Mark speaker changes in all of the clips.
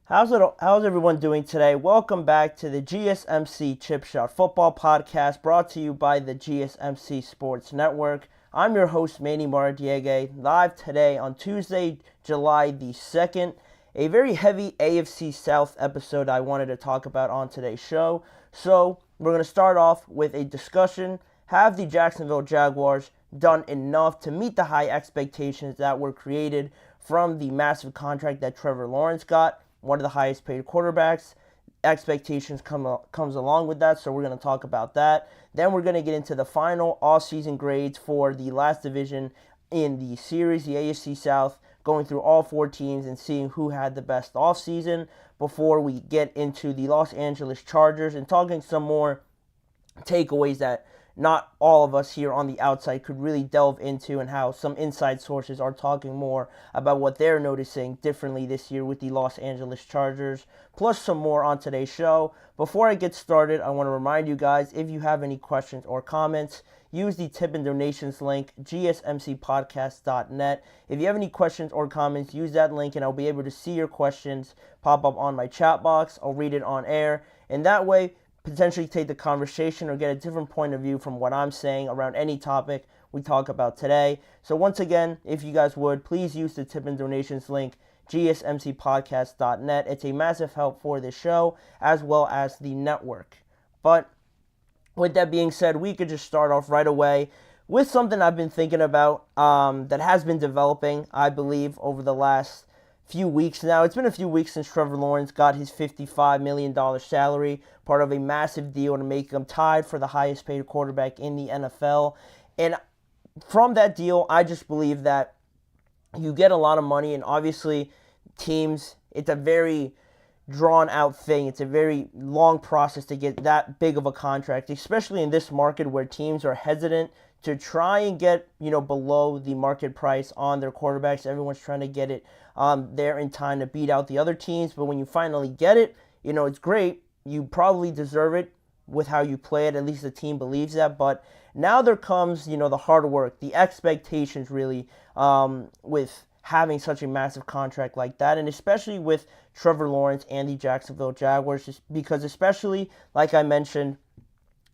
Speaker 1: How's everyone doing today? Welcome back to the GSMC Chip Shot Football Podcast, brought to you by the GSMC Sports Network. I'm your host, Manny Maradiege, live today on Tuesday, July the 2nd. A very heavy AFC South episode I wanted to talk about on today's show. So, we're going to start off with a discussion. Have the Jacksonville Jaguars done enough to meet the high expectations that were created from the massive contract that Trevor Lawrence got? One of the highest paid quarterbacks. Expectations comes along with that, so we're going to talk about that. Then we're going to get into the final offseason grades for the last division in the series, the AFC South, going through all four teams and seeing who had the best offseason before we get into the Los Angeles Chargers and talking some more takeaways that not all of us here on the outside could really delve into, and how some inside sources are talking more about what they're noticing differently this year with the Los Angeles Chargers, plus some more on today's show. Before I get started, I want to remind you guys, if you have any questions or comments, use the tip and donations link, gsmcpodcast.net. If you have any questions or comments, use that link and I'll be able to see your questions pop up on my chat box. I'll read it on air, and that way potentially take the conversation or get a different point of view from what I'm saying around any topic we talk about today. So once again, if you guys would, please use the tip and donations link, gsmcpodcast.net. It's a massive help for this show as well as the network. But with that being said, we could just start off right away with something I've been thinking about that has been developing, I believe, over the last few weeks now. It's been a few weeks since Trevor Lawrence got his $55 million salary, part of a massive deal to make him tied for the highest paid quarterback in the NFL. And from that deal, I just believe that you get a lot of money, and obviously teams, it's a very drawn out thing. It's a very long process to get that big of a contract, especially in this market where teams are hesitant to try and get, below the market price on their quarterbacks. Everyone's trying to get it there in time to beat out the other teams. But when you finally get it, it's great. You probably deserve it with how you play it. At least the team believes that. But now there comes, the hard work, the expectations really, with having such a massive contract like that. And especially with Trevor Lawrence and the Jacksonville Jaguars, just because especially, like I mentioned,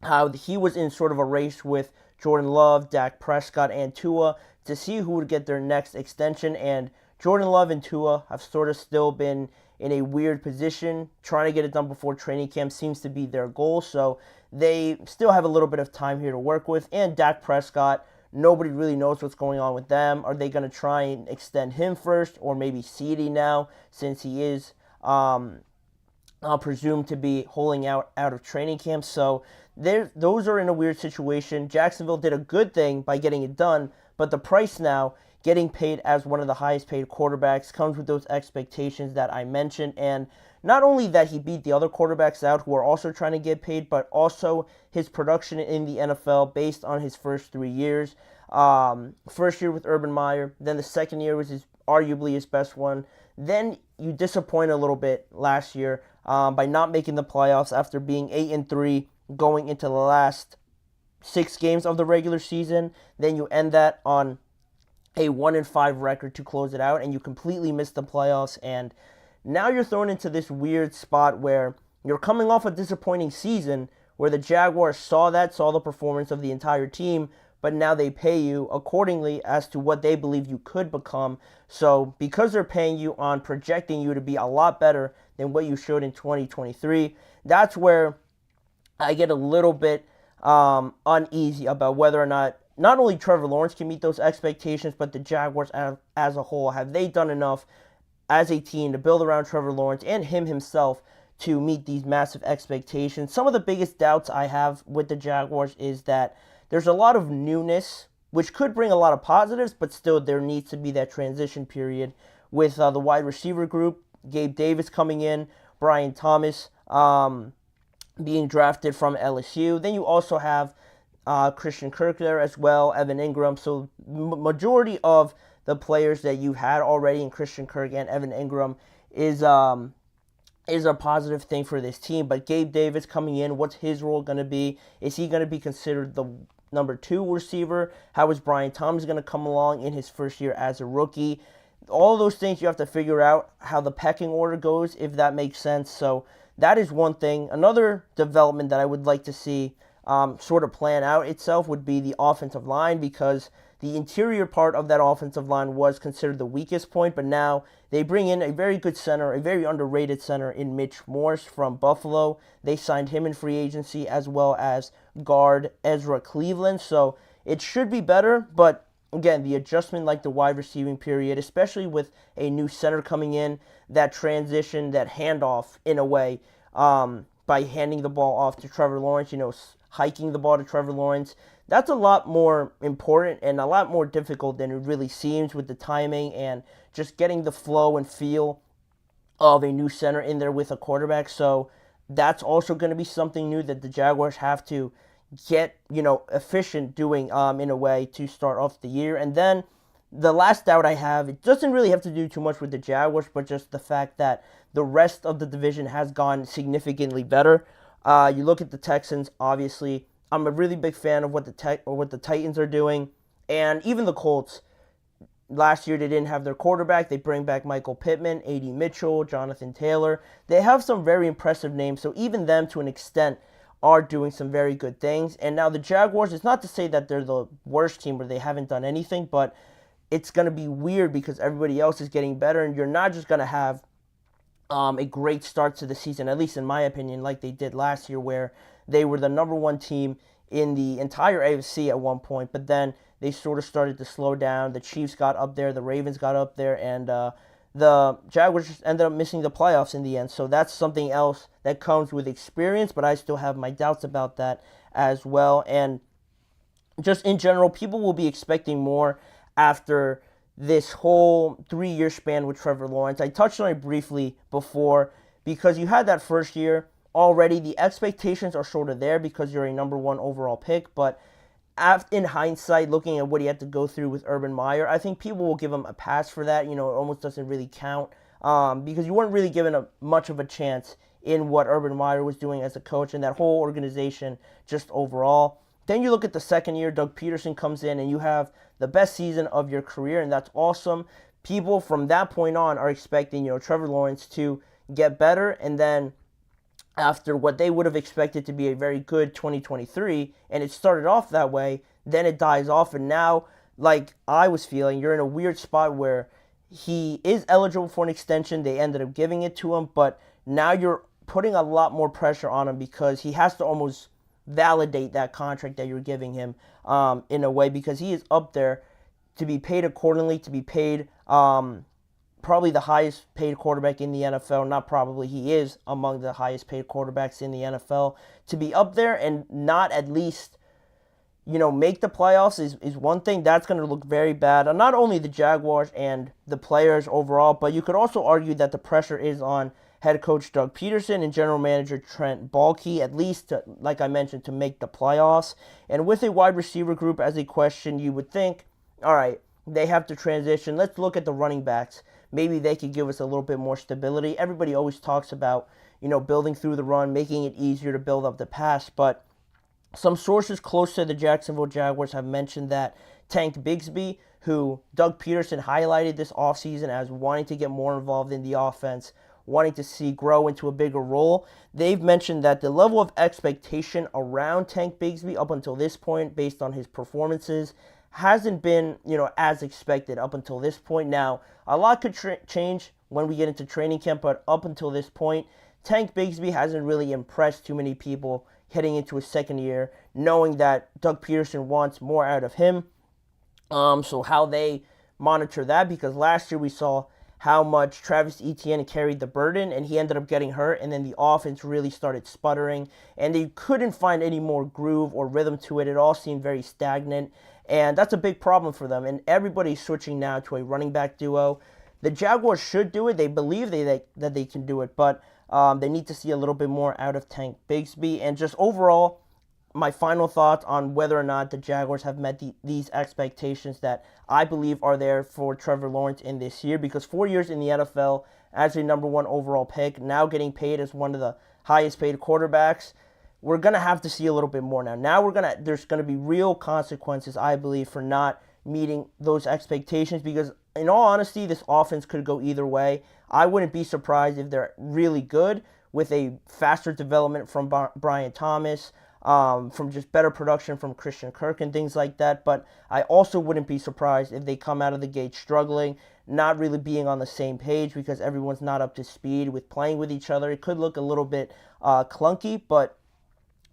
Speaker 1: how he was in sort of a race with Jordan Love, Dak Prescott, and Tua to see who would get their next extension. And Jordan Love and Tua have sort of still been in a weird position. Trying to get it done before training camp seems to be their goal. So they still have a little bit of time here to work with. And Dak Prescott, nobody really knows what's going on with them. Are they going to try and extend him first, or maybe CD now, since he is presumed to be holding out of training camp? So those are in a weird situation. Jacksonville did a good thing by getting it done, but the price now, getting paid as one of the highest paid quarterbacks, comes with those expectations that I mentioned. And not only that he beat the other quarterbacks out who are also trying to get paid, but also his production in the NFL based on his first 3 years. First year with Urban Meyer, then the second year was arguably his best one. Then you disappoint a little bit last year by not making the playoffs after being 8-3 going into the last 6 games of the regular season. Then you end that on a 1-5 record to close it out, and you completely miss the playoffs. And now you're thrown into this weird spot where you're coming off a disappointing season where the Jaguars saw the performance of the entire team, but now they pay you accordingly as to what they believe you could become. So because they're paying you on projecting you to be a lot better than what you showed in 2023, that's where I get a little bit uneasy about whether or not only Trevor Lawrence can meet those expectations, but the Jaguars as a whole. Have they done enough as a team to build around Trevor Lawrence and him himself to meet these massive expectations? Some of the biggest doubts I have with the Jaguars is that there's a lot of newness, which could bring a lot of positives, but still there needs to be that transition period with the wide receiver group, Gabe Davis coming in, Brian Thomas being drafted from LSU. Then you also have Christian Kirk there as well, Evan Ingram. So majority of the players that you've had already in Christian Kirk and Evan Ingram is a positive thing for this team. But Gabe Davis coming in, what's his role going to be? Is he going to be considered the number 2 receiver? How is Brian Thomas going to come along in his first year as a rookie? all of those things you have to figure out how the pecking order goes, if that makes sense. So that is one thing. Another development that I would like to see sort of plan out itself would be the offensive line, because the interior part of that offensive line was considered the weakest point, but now they bring in a very good center, a very underrated center in Mitch Morse from Buffalo. They signed him in free agency, as well as guard Ezra Cleveland. So it should be better, but again, the adjustment like the wide receiving period, especially with a new center coming in, that transition, that handoff in a way, by handing the ball off to Trevor Lawrence, hiking the ball to Trevor Lawrence, that's a lot more important and a lot more difficult than it really seems, with the timing and just getting the flow and feel of a new center in there with a quarterback. So that's also going to be something new that the Jaguars have to get, efficient doing in a way to start off the year. And then the last doubt I have, it doesn't really have to do too much with the Jaguars, but just the fact that the rest of the division has gone significantly better. You look at the Texans, obviously. I'm a really big fan of what the Titans are doing, and even the Colts. Last year they didn't have their quarterback. They bring back Michael Pittman, A.D. Mitchell, Jonathan Taylor. They have some very impressive names, so even them, to an extent, are doing some very good things. And now the Jaguars, it's not to say that they're the worst team where they haven't done anything, but it's going to be weird because everybody else is getting better, and you're not just going to have a great start to the season, at least in my opinion, like they did last year, where they were the number one team in the entire AFC at one point, but then they sort of started to slow down. The Chiefs got up there, the Ravens got up there, and the Jaguars just ended up missing the playoffs in the end. So that's something else that comes with experience, but I still have my doubts about that as well. And just in general, people will be expecting more after this whole 3-year span with Trevor Lawrence. I touched on it briefly before, because you had that first year already. The expectations are sort of there because you're a number one overall pick, but in hindsight, looking at what he had to go through with Urban Meyer, I think people will give him a pass for that. It almost doesn't really count because you weren't really given much of a chance in what Urban Meyer was doing as a coach and that whole organization just overall. Then you look at the second year, Doug Peterson comes in, and you have the best season of your career, and that's awesome. People from that point on are expecting, Trevor Lawrence to get better, and then after what they would have expected to be a very good 2023, and it started off that way, then it dies off, and now, like I was feeling, you're in a weird spot where he is eligible for an extension. They ended up giving it to him, but now you're putting a lot more pressure on him because he has to almost validate that contract that you're giving him in a way, because he is up there to be paid accordingly, to be paid probably the highest paid quarterback in the NFL. Not probably, he is among the highest paid quarterbacks in the NFL. To be up there and not at least, make the playoffs is one thing. That's going to look very bad on not only the Jaguars and the players overall, but you could also argue that the pressure is on head coach Doug Peterson and general manager Trent Baalke, at least, like I mentioned, to make the playoffs. And with a wide receiver group as a question, you would think, all right, they have to transition. Let's look at the running backs. Maybe they could give us a little bit more stability. Everybody always talks about, building through the run, making it easier to build up the pass, but some sources close to the Jacksonville Jaguars have mentioned that Tank Bigsby, who Doug Peterson highlighted this offseason as wanting to get more involved in the offense, wanting to see grow into a bigger role, they've mentioned that the level of expectation around Tank Bigsby up until this point, based on his performances, hasn't been, as expected up until this point. Now, a lot could change when we get into training camp, but up until this point, Tank Bigsby hasn't really impressed too many people heading into his second year, knowing that Doug Peterson wants more out of him. So how they monitor that, because last year we saw how much Travis Etienne carried the burden, and he ended up getting hurt, and then the offense really started sputtering, and they couldn't find any more groove or rhythm to it. It all seemed very stagnant, and that's a big problem for them, and everybody's switching now to a running back duo. The Jaguars should do it. They believe that they can do it, but they need to see a little bit more out of Tank Bigsby. And just overall, my final thoughts on whether or not the Jaguars have met these expectations that I believe are there for Trevor Lawrence in this year, because 4 years in the NFL as a number one overall pick, now getting paid as one of the highest paid quarterbacks, we're going to have to see a little bit more now. There's going to be real consequences, I believe, for not meeting those expectations, because in all honesty, this offense could go either way. I wouldn't be surprised if they're really good with a faster development from Brian Thomas, from just better production from Christian Kirk and things like that. But I also wouldn't be surprised if they come out of the gate struggling, not really being on the same page because everyone's not up to speed with playing with each other. It could look a little bit clunky, but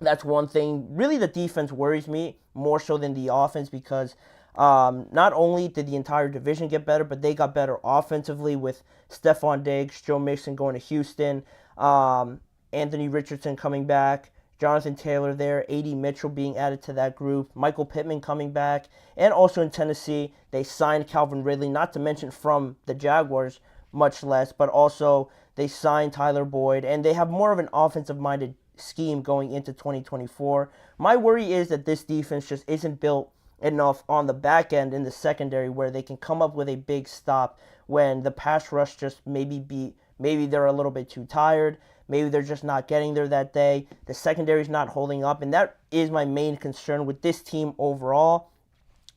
Speaker 1: that's one thing. Really, the defense worries me more so than the offense because not only did the entire division get better, but they got better offensively with Stephon Diggs, Joe Mixon going to Houston, Anthony Richardson coming back, Jonathan Taylor there, A.D. Mitchell being added to that group, Michael Pittman coming back, and also in Tennessee, they signed Calvin Ridley, not to mention from the Jaguars, much less, but also they signed Tyler Boyd, and they have more of an offensive-minded scheme going into 2024. My worry is that this defense just isn't built enough on the back end in the secondary where they can come up with a big stop when the pass rush just maybe they're a little bit too tired, maybe they're just not getting there that day, the secondary's not holding up, and that is my main concern with this team overall.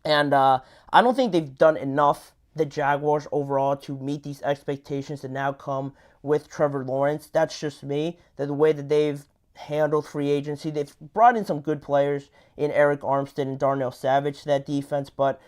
Speaker 1: And I don't think they've done enough, the Jaguars overall, to meet these expectations that now come with Trevor Lawrence. That's just me. The way that they've handled free agency, they've brought in some good players in Eric Armstead and Darnell Savage to that defense, but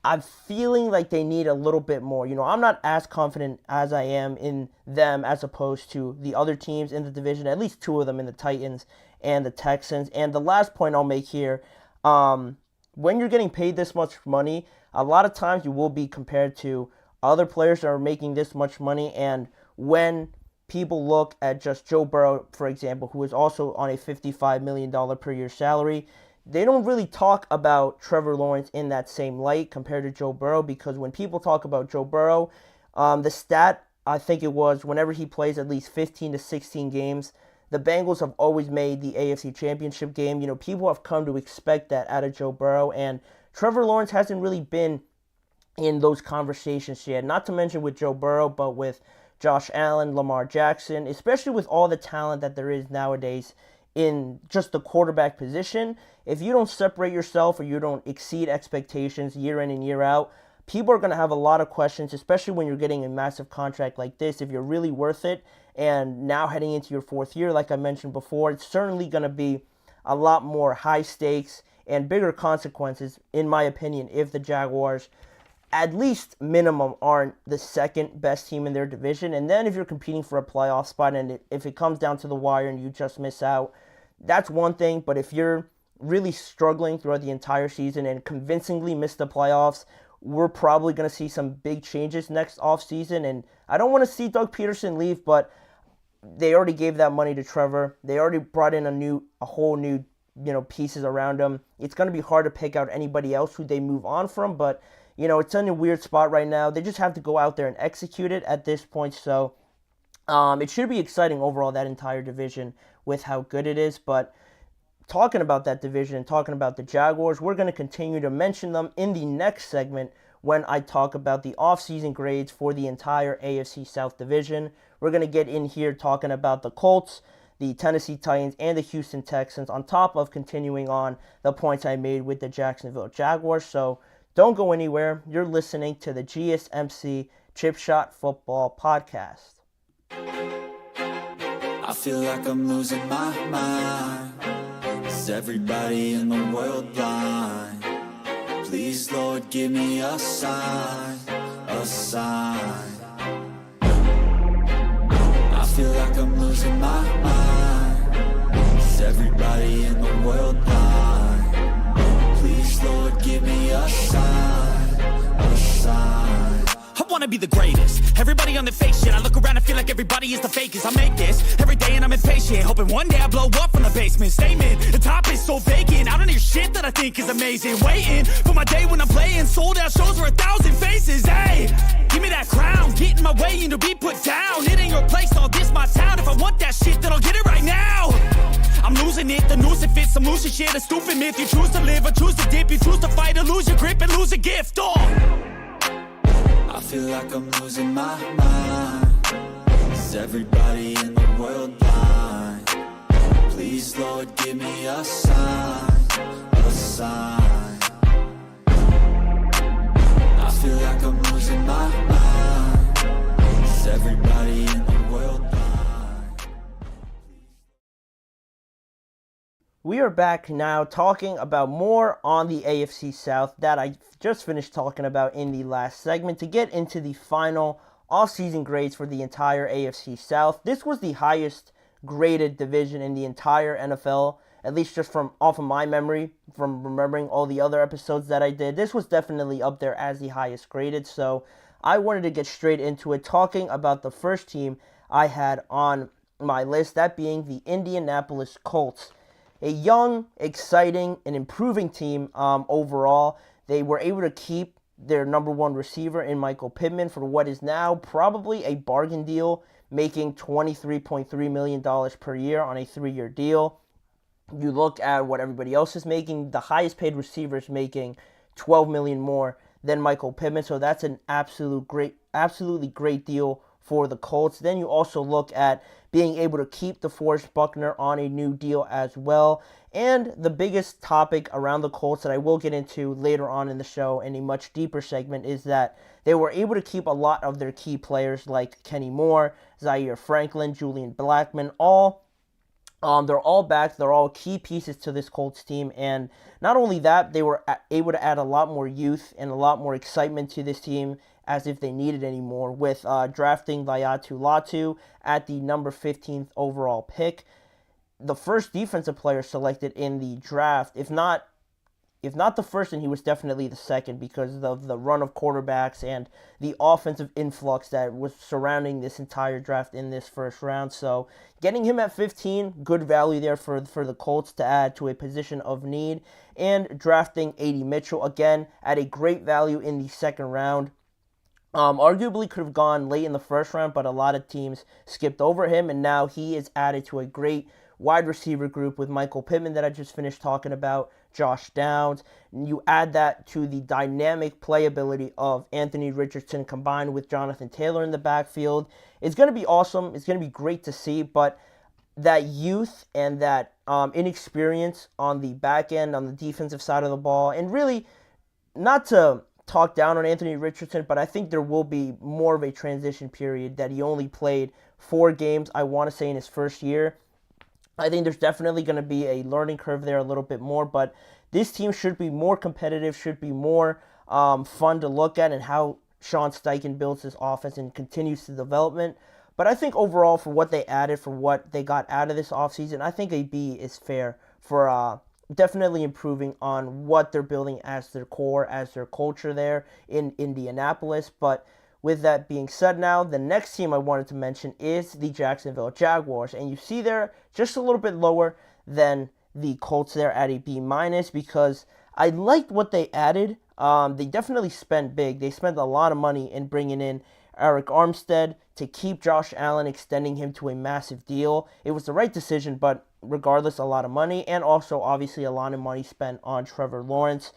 Speaker 1: I'm feeling like they need a little bit more. I'm not as confident as I am in them as opposed to the other teams in the division, at least two of them in the Titans and the Texans. And the last point I'll make here, when you're getting paid this much money, a lot of times you will be compared to other players that are making this much money. And when people look at just Joe Burrow, for example, who is also on a $55 million per year salary, they don't really talk about Trevor Lawrence in that same light compared to Joe Burrow, because when people talk about Joe Burrow, the stat, I think it was, whenever he plays at least 15 to 16 games, the Bengals have always made the AFC Championship game. People have come to expect that out of Joe Burrow, and Trevor Lawrence hasn't really been in those conversations yet, not to mention with Joe Burrow, but with Josh Allen, Lamar Jackson, especially with all the talent that there is nowadays in just the quarterback position. If you don't separate yourself or you don't exceed expectations year in and year out, people are going to have a lot of questions, especially when you're getting a massive contract like this, if you're really worth it. And now heading into your fourth year, like I mentioned before, it's certainly going to be a lot more high stakes and bigger consequences, in my opinion, if the Jaguars, at least minimum, aren't the second best team in their division. And then if you're competing for a playoff spot and if it comes down to the wire and you just miss out, that's one thing. But if you're really struggling throughout the entire season and convincingly miss the playoffs, we're probably going to see some big changes next offseason. And I don't want to see Doug Peterson leave, but they already gave that money to Trevor. They already brought in a whole new pieces around him. It's going to be hard to pick out anybody else who they move on from, but it's in a weird spot right now. They just have to go out there and execute it at this point. So it should be exciting overall, that entire division, with how good it is. But talking about that division, talking about the Jaguars, we're going to continue to mention them in the next segment when I talk about the offseason grades for the entire AFC South division. We're going to get in here talking about the Colts, the Tennessee Titans, and the Houston Texans, on top of continuing on the points I made with the Jacksonville Jaguars. So don't go anywhere. You're listening to the GSMC Chip Shot Football Podcast.
Speaker 2: I feel like I'm losing my mind. Is everybody in the world blind? Please, Lord, give me a sign, a sign. I feel like I'm losing my mind. Is everybody in the world blind? Please, Lord, give me a sign, a sign.
Speaker 3: I wanna be the greatest. Everybody on the fake shit. I look around and feel like everybody is the fakest. I make this every day and I'm impatient, hoping one day I blow up from the basement. Statement, the top is so vacant. I don't hear shit that I think is amazing. Waiting for my day when I'm playing sold out shows for 1,000 faces. Hey, give me that crown, get in my way and to be put down. It ain't your place, all this my town. If I want that shit, then I'll get it right now. I'm losing it, the noose it fits, some losing shit, a stupid myth. You choose to live or choose to dip, you choose to fight or lose your grip and lose a gift.
Speaker 2: I feel like I'm losing my mind. Is everybody in the world blind? Please, Lord, give me a sign, a sign. I feel like I'm losing my mind. Is everybody in the world blind?
Speaker 1: We are back now talking about more on the AFC South that I just finished talking about in the last segment to get into the final off-season grades for the entire AFC South. This was the highest graded division in the entire NFL, at least just from off of my memory, from remembering all the other episodes that I did. This was definitely up there as the highest graded, so I wanted to get straight into it, talking about the first team I had on my list, that being the Indianapolis Colts. A young, exciting, and improving team overall. They were able to keep their number one receiver in Michael Pittman for what is now probably a bargain deal, making $23.3 million per year on a 3-year deal. You look at what everybody else is making, the highest paid receiver is making $12 million more than Michael Pittman, so that's an absolutely great deal for the Colts. Then you also look at being able to keep DeForest Buckner on a new deal as well. And the biggest topic around the Colts that I will get into later on in the show in a much deeper segment is that they were able to keep a lot of their key players like Kenny Moore, Zaire Franklin, Julian Blackmon, they're all back. They're all key pieces to this Colts team. And not only that, they were able to add a lot more youth and a lot more excitement to this team as if they needed any more with drafting Laiatu Latu at the number 15th overall pick. The first defensive player selected in the draft, if not the first, and he was definitely the second because of the run of quarterbacks and the offensive influx that was surrounding this entire draft in this first round. So getting him at 15, good value there for the Colts to add to a position of need. And drafting A.D. Mitchell, again, at a great value in the second round. Arguably could have gone late in the first round, but a lot of teams skipped over him, and now he is added to a great wide receiver group with Michael Pittman that I just finished talking about, Josh Downs. And you add that to the dynamic playability of Anthony Richardson combined with Jonathan Taylor in the backfield. It's going to be awesome. It's going to be great to see, but that youth and that inexperience on the back end, on the defensive side of the ball, and really not to talk down on Anthony Richardson, but I think there will be more of a transition period that he only played 4 games, I want to say, in his first year. I think there's definitely going to be a learning curve there a little bit more, but this team should be more competitive, should be more fun to look at, and how Sean Steichen builds his offense and continues the development. But I think overall, for what they added, for what they got out of this offseason, I think a B is fair for definitely improving on what they're building as their core, as their culture there in Indianapolis. But with that being said now, the next team I wanted to mention is the Jacksonville Jaguars. And you see they're just a little bit lower than the Colts there at a B- because I liked what they added. They definitely spent big. They spent a lot of money in bringing in Eric Armstead to keep Josh Allen, extending him to a massive deal. It was the right decision, but regardless, a lot of money, and also obviously a lot of money spent on Trevor Lawrence.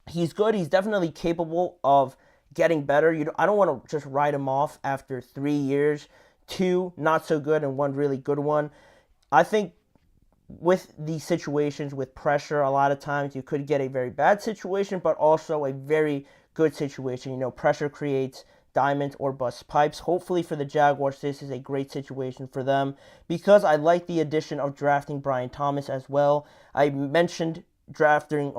Speaker 1: He's good. He's definitely capable of getting better. I don't want to just write him off after 3 years, 2 not so good and 1 really good one. I think with these situations with pressure, a lot of times you could get a very bad situation, but also a very good situation. Pressure creates diamonds or bust pipes. Hopefully for the Jaguars, this is a great situation for them because I like the addition of drafting Brian Thomas as well. I mentioned signing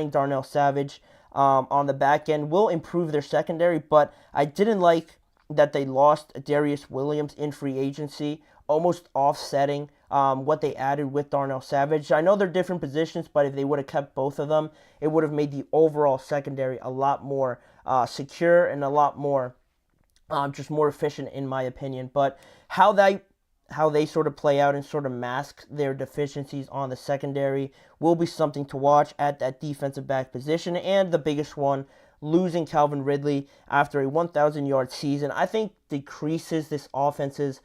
Speaker 1: Darnell Savage on the back end will improve their secondary, but I didn't like that they lost Darius Williams in free agency, almost offsetting what they added with Darnell Savage. I know they're different positions, but if they would have kept both of them, it would have made the overall secondary a lot more secure and a lot more just more efficient in my opinion. But how they sort of play out and sort of mask their deficiencies on the secondary will be something to watch at that defensive back position. And the biggest one, losing Calvin Ridley after a 1,000-yard season, I think decreases this offense's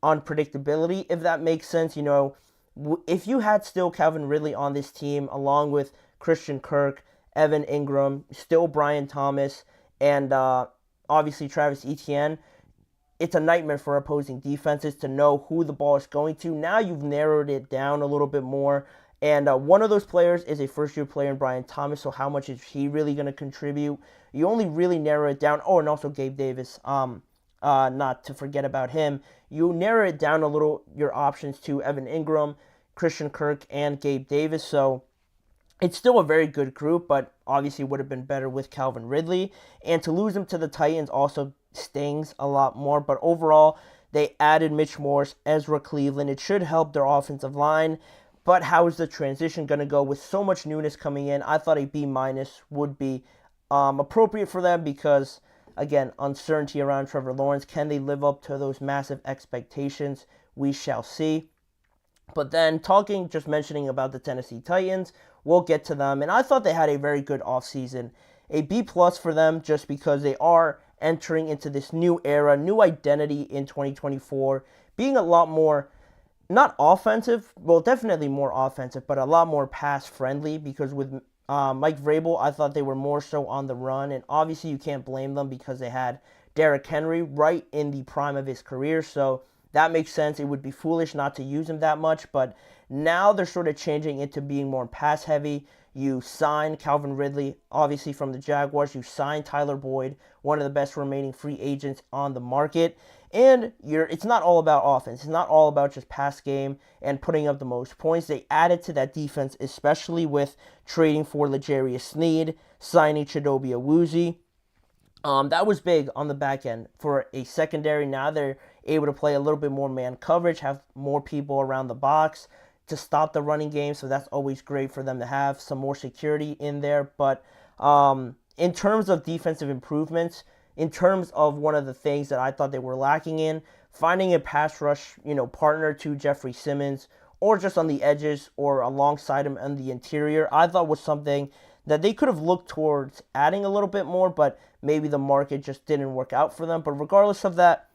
Speaker 1: unpredictability, if that makes sense. If you had still Calvin Ridley on this team, along with Christian Kirk, Evan Ingram, still Brian Thomas, and obviously Travis Etienne, it's a nightmare for opposing defenses to know who the ball is going to. Now you've narrowed it down a little bit more, And one of those players is a first-year player in Brian Thomas, so how much is he really going to contribute? You only really narrow it down. Oh, and also Gabe Davis, not to forget about him. You narrow it down a little, your options to Evan Ingram, Christian Kirk, and Gabe Davis. So it's still a very good group, but obviously would have been better with Calvin Ridley. And to lose him to the Titans also stings a lot more. But overall, they added Mitch Morse, Ezra Cleveland. It should help their offensive line. But how is the transition going to go with so much newness coming in? I thought a B- would be appropriate for them because, again, uncertainty around Trevor Lawrence. Can they live up to those massive expectations? We shall see. But then just mentioning about the Tennessee Titans, we'll get to them. And I thought they had a very good offseason. A B+ for them just because they are entering into this new era, new identity in 2024, being a lot more, not offensive, well, definitely more offensive, but a lot more pass-friendly because with Mike Vrabel, I thought they were more so on the run. And obviously you can't blame them because they had Derrick Henry right in the prime of his career. So that makes sense. It would be foolish not to use him that much, but now they're sort of changing into being more pass heavy. You sign Calvin Ridley, obviously from the Jaguars. You sign Tyler Boyd, one of the best remaining free agents on the market. And it's not all about offense. It's not all about just pass game and putting up the most points. They added to that defense, especially with trading for L'Jarius Sneed, signing Chidobe Awuzie. That was big on the back end for a secondary. Now they're able to play a little bit more man coverage, have more people around the box to stop the running game. So that's always great for them to have some more security in there. But in terms of defensive improvements, in terms of one of the things that I thought they were lacking in, finding a pass rush, partner to Jeffrey Simmons, or just on the edges or alongside him on the interior, I thought was something that they could have looked towards adding a little bit more, but maybe the market just didn't work out for them. But regardless of that,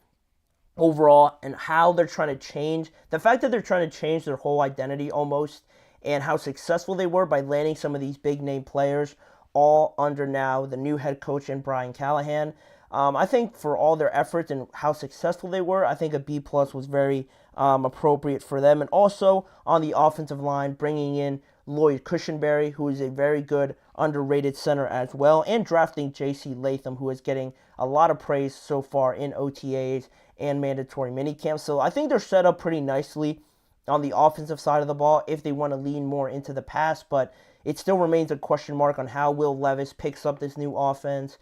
Speaker 1: overall, and how they're trying to change, the fact that they're trying to change their whole identity almost, and how successful they were by landing some of these big name players, all under now the new head coach in Brian Callahan. I think for all their efforts and how successful they were, I think a B+ was very appropriate for them. And also on the offensive line, bringing in Lloyd Cushenberry, who is a very good underrated center as well, and drafting J.C. Latham, who is getting a lot of praise so far in OTAs and mandatory minicamps. So I think they're set up pretty nicely on the offensive side of the ball if they want to lean more into the pass, but it still remains a question mark on how Will Levis picks up this new offense.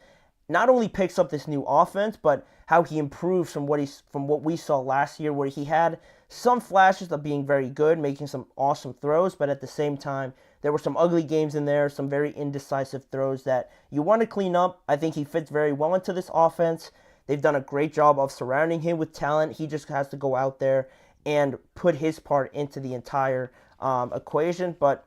Speaker 1: Not only picks up this new offense, but how he improves from what we saw last year, where he had some flashes of being very good, making some awesome throws, but at the same time, there were some ugly games in there, some very indecisive throws that you want to clean up. I think he fits very well into this offense. They've done a great job of surrounding him with talent. He just has to go out there and put his part into the entire equation. But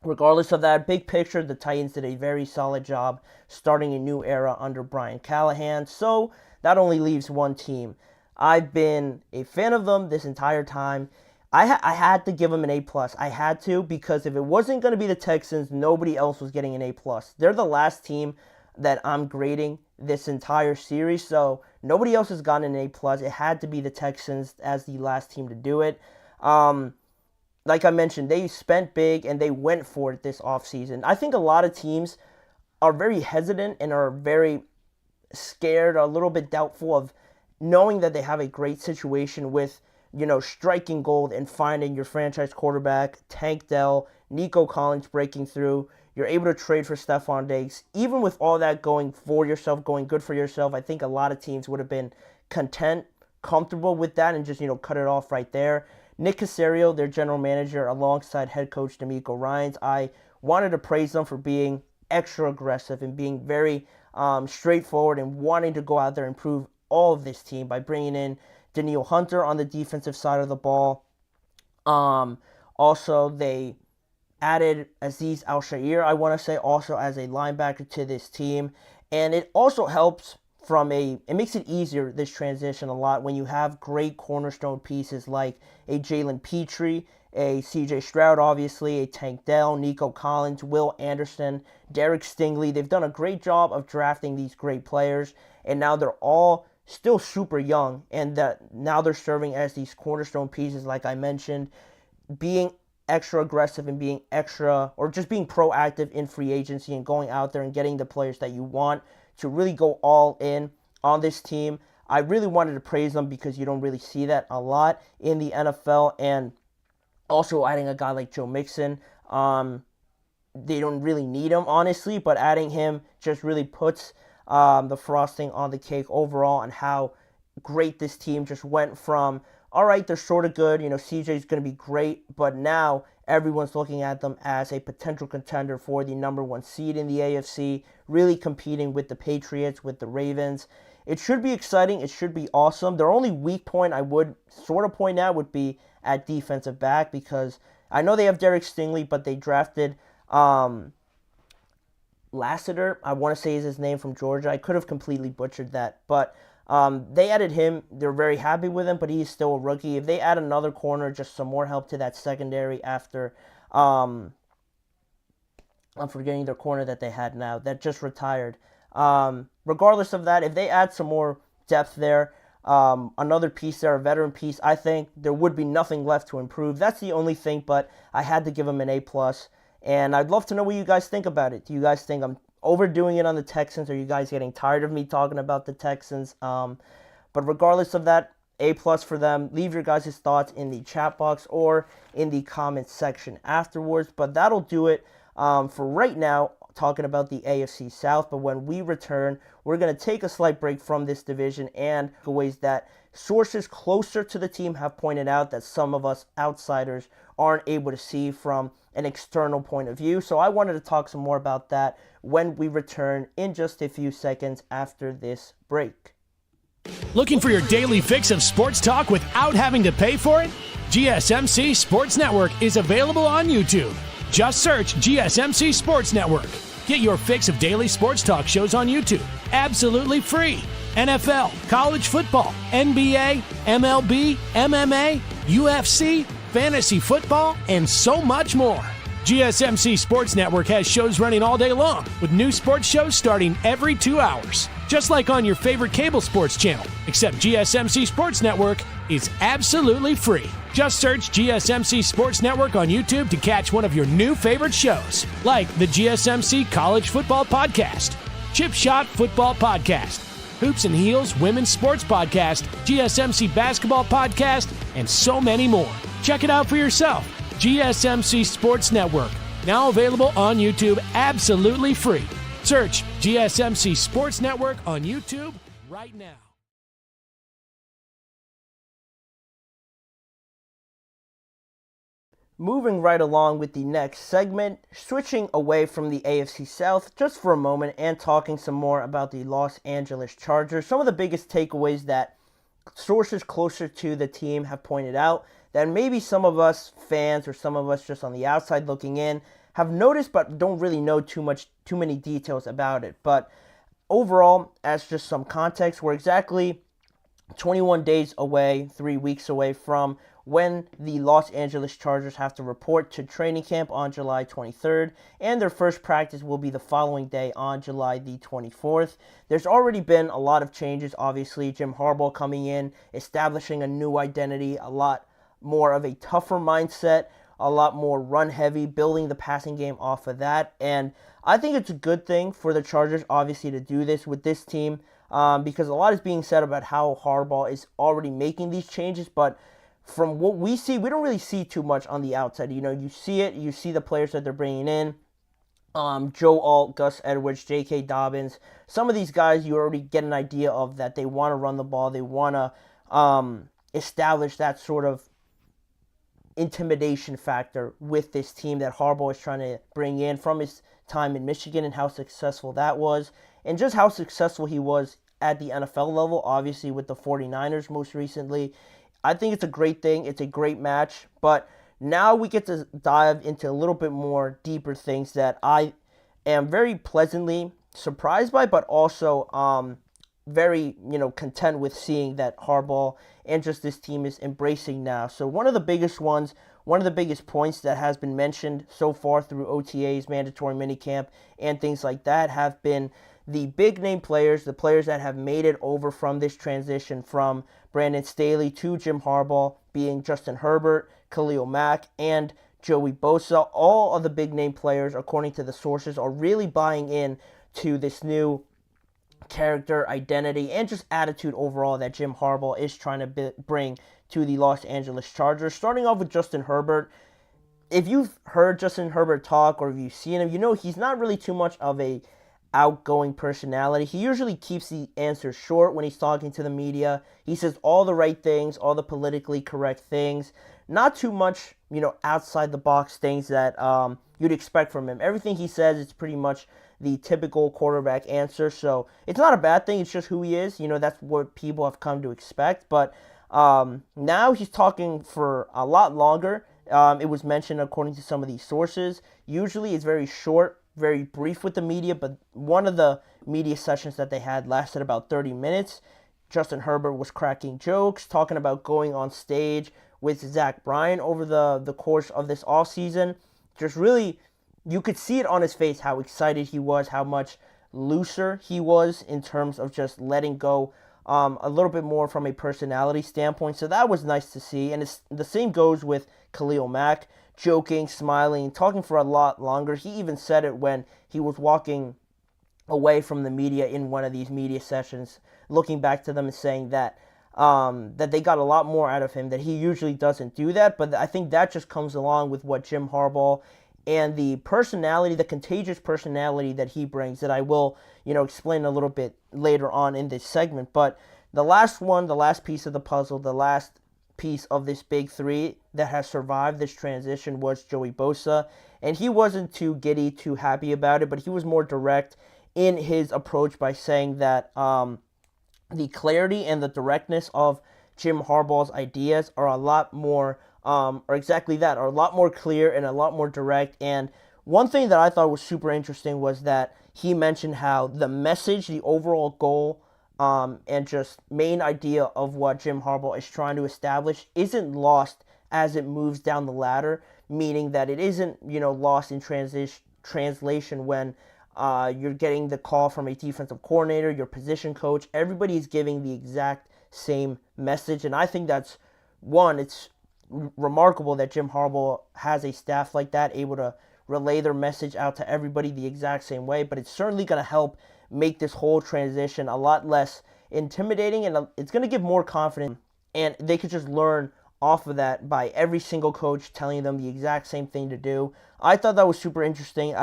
Speaker 1: regardless of that, big picture, the Titans did a very solid job starting a new era under Brian Callahan. So that only leaves one team. I've been a fan of them this entire time. I had to give them an A+. I had to, because if it wasn't going to be the Texans, nobody else was getting an A+. They're the last team that I'm grading this entire series, so nobody else has gotten an A+. It had to be the Texans as the last team to do it. Like I mentioned, they spent big and they went for it this offseason. I think a lot of teams are very hesitant and are very scared, a little bit doubtful of knowing that they have a great situation with, striking gold and finding your franchise quarterback, Tank Dell, Nico Collins breaking through. You're able to trade for Stephon Diggs. Even with all that going for yourself, going good for yourself, I think a lot of teams would have been comfortable with that and just, cut it off right there. Nick Caserio, their general manager, alongside head coach D'Amico Ryans, I wanted to praise them for being extra aggressive and being very straightforward and wanting to go out there and improve all of this team by bringing in Danielle Hunter on the defensive side of the ball. Also, they added Azeez Al-Shaair, I want to say, also as a linebacker to this team. And it also helps it makes it easier, this transition, a lot when you have great cornerstone pieces like a Jalen Petrie, a CJ Stroud, obviously, a Tank Dell, Nico Collins, Will Anderson, Derek Stingley. They've done a great job of drafting these great players, and now they're all still super young, and that now they're serving as these cornerstone pieces, like I mentioned, being extra aggressive and being extra, or just being proactive in free agency and going out there and getting the players that you want to really go all in on this team. I really wanted to praise them because you don't really see that a lot in the NFL. And also adding a guy like Joe Mixon, they don't really need him, honestly, but adding him just really puts the frosting on the cake overall on how great this team just went from, all right, they're sort of good, CJ's going to be great, but now everyone's looking at them as a potential contender for the number one seed in the AFC, really competing with the Patriots, with the Ravens. It should be exciting. It should be awesome. Their only weak point I would sort of point out would be at defensive back, because I know they have Derek Stingley, but they drafted Lassiter, I want to say is his name, from Georgia. I could have completely butchered that, but they added him. They're very happy with him, but he's still a rookie. If they add another corner, just some more help to that secondary after, I'm forgetting their corner that they had now, that just retired. Regardless of that, if they add some more depth there, another piece there, a veteran piece, I think there would be nothing left to improve. That's the only thing, but I had to give them an A+. And I'd love to know what you guys think about it. Do you guys think I'm overdoing it on the Texans? Are you guys getting tired of me talking about the Texans? But regardless of that, A+ for them. Leave your guys' thoughts in the chat box or in the comments section afterwards. But that'll do it for right now, talking about the AFC South. But when we return, we're going to take a slight break from this division and the ways that sources closer to the team have pointed out that some of us outsiders aren't able to see from an external point of view. So I wanted to talk some more about that when we return in just a few seconds after this break.
Speaker 4: Looking for your daily fix of sports talk without having to pay for it? GSMC Sports Network is available on YouTube. Just search GSMC Sports Network. Get your fix of daily sports talk shows on YouTube, absolutely free. NFL, college football, NBA, MLB, MMA, UFC, fantasy football, and so much more. GSMC Sports Network has shows running all day long, with new sports shows starting every 2 hours. Just like on your favorite cable sports channel, except GSMC Sports Network is absolutely free. Just search GSMC Sports Network on YouTube to catch one of your new favorite shows, like the GSMC College Football Podcast, Chip Shot Football Podcast, Hoops and Heels Women's Sports Podcast, GSMC Basketball Podcast, and so many more. Check it out for yourself. GSMC Sports Network, now available on YouTube absolutely free. Search GSMC Sports Network on YouTube right now.
Speaker 1: Moving right along with the next segment, switching away from the AFC South just for a moment and talking some more about the Los Angeles Chargers. Some of the biggest takeaways that sources closer to the team have pointed out that maybe some of us fans or some of us just on the outside looking in have noticed but don't really know too many details about it. But overall, as just some context, we're exactly 21 days away, 3 weeks away from when the Los Angeles Chargers have to report to training camp on July 23rd, and their first practice will be the following day on July the 24th. There's already been a lot of changes, obviously. Jim Harbaugh coming in, establishing a new identity, a lot more of a tougher mindset, a lot more run-heavy, building the passing game off of that. And I think it's a good thing for the Chargers, obviously, to do this with this team, because a lot is being said about how Harbaugh is already making these changes, but from what we see, we don't really see too much on the outside. You see it, you see the players that they're bringing in. Joe Alt, Gus Edwards, J.K. Dobbins. Some of these guys you already get an idea of that they want to run the ball. They want to establish that sort of intimidation factor with this team that Harbaugh is trying to bring in from his time in Michigan and how successful that was. And just how successful he was at the NFL level, obviously with the 49ers most recently. I think it's a great thing. It's a great match. But now we get to dive into a little bit more deeper things that I am very pleasantly surprised by, but also very, content with seeing that Harbaugh and just this team is embracing now. So one of the biggest points that has been mentioned so far through OTAs, mandatory minicamp, and things like that have been the big name players, the players that have made it over from this transition from Brandon Staley to Jim Harbaugh, being Justin Herbert, Khalil Mack, and Joey Bosa. All of the big name players, according to the sources, are really buying in to this new character, identity, and just attitude overall that Jim Harbaugh is trying to bring to the Los Angeles Chargers. Starting off with Justin Herbert. If you've heard Justin Herbert talk or if you've seen him, you know he's not really too much of a outgoing personality. He usually keeps the answers short when he's talking to the media. He says all the right things, all the politically correct things. Not too much, outside the box things that you'd expect from him. Everything he says is pretty much the typical quarterback answer. So it's not a bad thing. It's just who he is. That's what people have come to expect. But now he's talking for a lot longer. It was mentioned according to some of these sources. Usually it's very short, very brief with the media, but one of the media sessions that they had lasted about 30 minutes. Justin Herbert was cracking jokes, talking about going on stage with Zach Bryan over the course of this offseason. Just really, you could see it on his face how excited he was, how much looser he was in terms of just letting go a little bit more from a personality standpoint. So that was nice to see. And the same goes with Khalil Mack, joking, smiling, talking for a lot longer. He even said it when he was walking away from the media in one of these media sessions, looking back to them and saying that that they got a lot more out of him, that he usually doesn't do that. But I think that just comes along with what Jim Harbaugh and the personality, the contagious personality that he brings, that I will, explain a little bit later on in this segment. But the last piece of the puzzle, the last piece of this big three that has survived this transition was Joey Bosa. And he wasn't too giddy, too happy about it, but he was more direct in his approach by saying that the clarity and the directness of Jim Harbaugh's ideas are a lot more, are a lot more clear and a lot more direct. And one thing that I thought was super interesting was that he mentioned how the message, the overall goal, and just main idea of what Jim Harbaugh is trying to establish isn't lost as it moves down the ladder, meaning that it isn't, lost in translation when you're getting the call from a defensive coordinator, your position coach. Everybody is giving the exact same message, and I think that's, it's remarkable that Jim Harbaugh has a staff like that, able to relay their message out to everybody the exact same way, but it's certainly going to help make this whole transition a lot less intimidating, and it's going to give more confidence, and they could just learn off of that by every single coach telling them the exact same thing to do. I thought that was super interesting,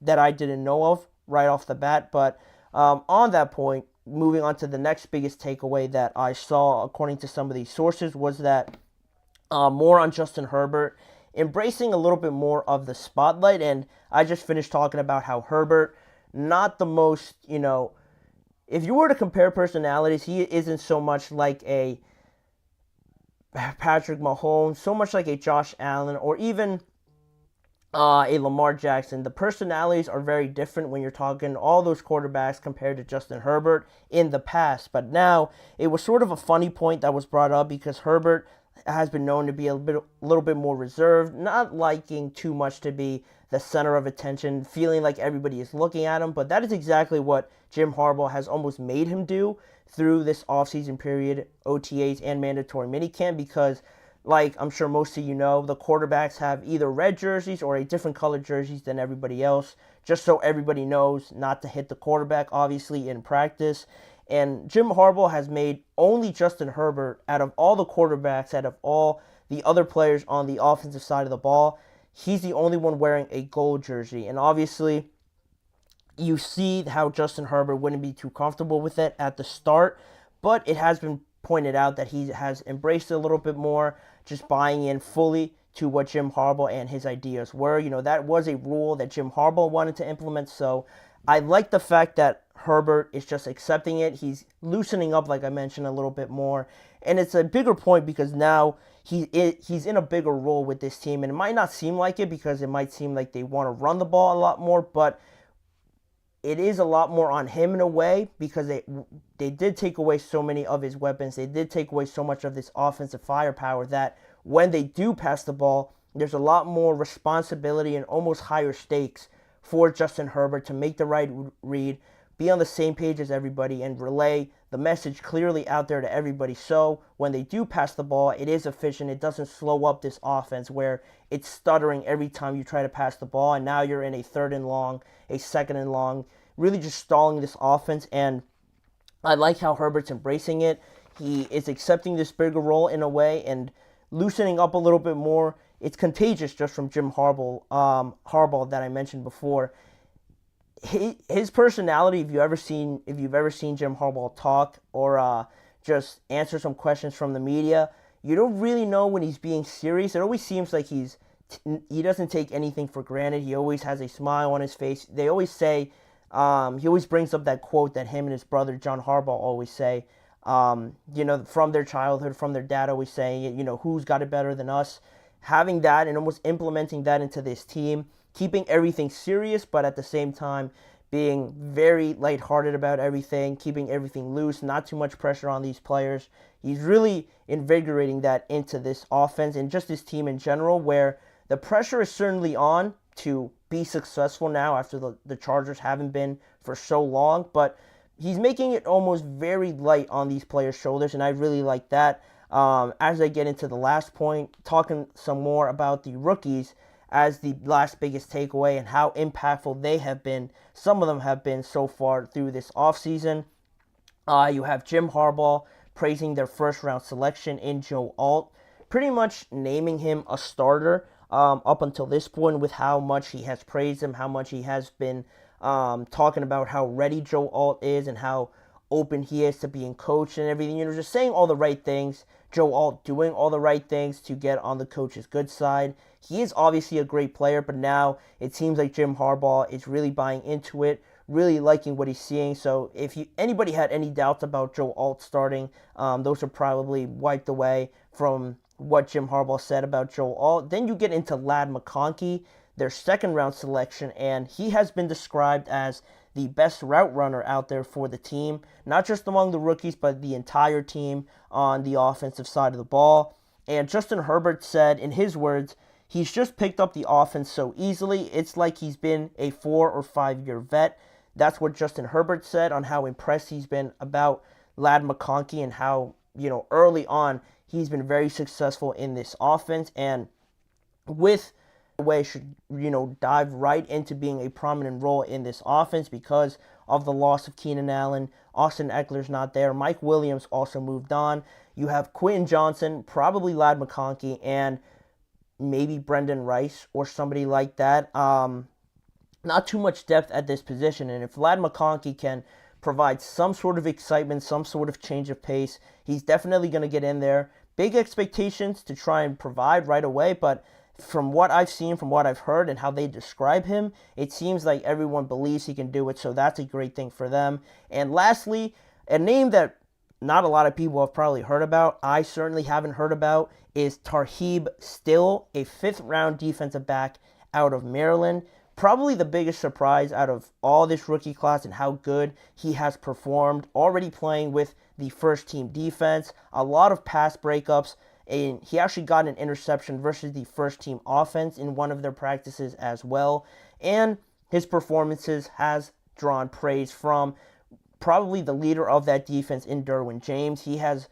Speaker 1: that I didn't know of right off the bat. But on that point, moving on to the next biggest takeaway that I saw according to some of these sources was that more on Justin Herbert embracing a little bit more of the spotlight. And I just finished talking about how Herbert, not the most, if you were to compare personalities, he isn't so much like a Patrick Mahomes, so much like a Josh Allen, or even a Lamar Jackson. The personalities are very different when you're talking all those quarterbacks compared to Justin Herbert in the past. But now it was sort of a funny point that was brought up because Herbert has been known to be a little bit more reserved, not liking too much to be the center of attention, feeling like everybody is looking at him. But that is exactly what Jim Harbaugh has almost made him do through this offseason period, OTAs and mandatory minicamp, because like I'm sure most of you know, the quarterbacks have either red jerseys or a different colored jerseys than everybody else, just so everybody knows not to hit the quarterback, obviously, in practice. And Jim Harbaugh has made only Justin Herbert, out of all the quarterbacks, out of all the other players on the offensive side of the ball, he's the only one wearing a gold jersey. And obviously, you see how Justin Herbert wouldn't be too comfortable with it at the start, but it has been pointed out that he has embraced it a little bit more, just buying in fully to what Jim Harbaugh and his ideas were. That was a rule that Jim Harbaugh wanted to implement, so I like the fact that Herbert is just accepting it. He's loosening up, like I mentioned, a little bit more, and it's a bigger point because now he's in a bigger role with this team, and it might not seem like it because it might seem like they want to run the ball a lot more, but it is a lot more on him in a way because they did take away so many of his weapons. They did take away so much of this offensive firepower that when they do pass the ball, there's a lot more responsibility and almost higher stakes for Justin Herbert to make the right read, be on the same page as everybody and relay the message clearly out there to everybody, so when they do pass the ball, it is efficient. It doesn't slow up this offense where it's stuttering every time you try to pass the ball, and now you're in a 3rd and long, a 2nd and long, really just stalling this offense. And I like how Herbert's embracing it. He is accepting this bigger role in a way and loosening up a little bit more. It's contagious just from Jim Harbaugh that I mentioned before. His personality, if you've ever seen Jim Harbaugh talk or just answer some questions from the media, you don't really know when he's being serious. It always seems like he doesn't take anything for granted. He always has a smile on his face. They always say, he always brings up that quote that him and his brother John Harbaugh always say, from their childhood, from their dad always saying, who's got it better than us? Having that and almost implementing that into this team, keeping everything serious, but at the same time being very lighthearted about everything, keeping everything loose, not too much pressure on these players. He's really invigorating that into this offense and just this team in general, where the pressure is certainly on to be successful now after the Chargers haven't been for so long, but he's making it almost very light on these players' shoulders, and I really like that. As I get into the last point, talking some more about the rookies as the last biggest takeaway and how impactful they have been. Some of them have been so far through this offseason. You have Jim Harbaugh praising their first-round selection in Joe Alt, pretty much naming him a starter up until this point with how much he has praised him, how much he has been talking about how ready Joe Alt is and how open he is to being coached and everything. Just saying all the right things. Joe Alt doing all the right things to get on the coach's good side. He is obviously a great player, but now it seems like Jim Harbaugh is really buying into it, really liking what he's seeing. So if anybody had any doubts about Joe Alt starting, those are probably wiped away from what Jim Harbaugh said about Joe Alt. Then you get into Ladd McConkey, their 2nd-round selection, and he has been described as the best route runner out there for the team, not just among the rookies, but the entire team on the offensive side of the ball. And Justin Herbert said, in his words, he's just picked up the offense so easily, it's like he's been a 4 or 5 year vet. That's what Justin Herbert said on how impressed he's been about Ladd McConkey and how, early on he's been very successful in this offense, and with way should dive right into being a prominent role in this offense because of the loss of Keenan Allen. Austin Eckler's not there. Mike Williams also moved on. You have Quentin Johnson, probably Ladd McConkey, and maybe Brendan Rice or somebody like that. Not too much depth at this position, and if Ladd McConkey can provide some sort of excitement, some sort of change of pace, he's definitely going to get in there. Big expectations to try and provide right away, but from what I've seen, from what I've heard, and how they describe him, it seems like everyone believes he can do it, so that's a great thing for them. And lastly, a name that not a lot of people have probably heard about, I certainly haven't heard about, is Tarheeb Still, a 5th-round defensive back out of Maryland. Probably the biggest surprise out of all this rookie class and how good he has performed, already playing with the first-team defense, a lot of pass breakups, and he actually got an interception versus the first-team offense in one of their practices as well. And his performances has drawn praise from probably the leader of that defense in Derwin James. He has,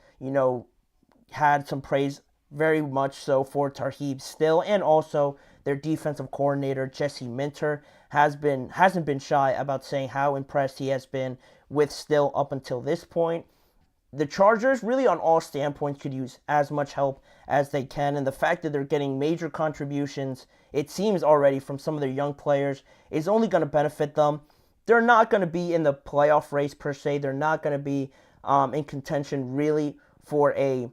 Speaker 1: had some praise very much so for Tarheeb Still, and also their defensive coordinator, Jesse Minter, hasn't been shy about saying how impressed he has been with Still up until this point. The Chargers, really on all standpoints, could use as much help as they can, and the fact that they're getting major contributions, it seems already, from some of their young players, is only going to benefit them. They're not going to be in the playoff race per se. They're not going to be in contention really for a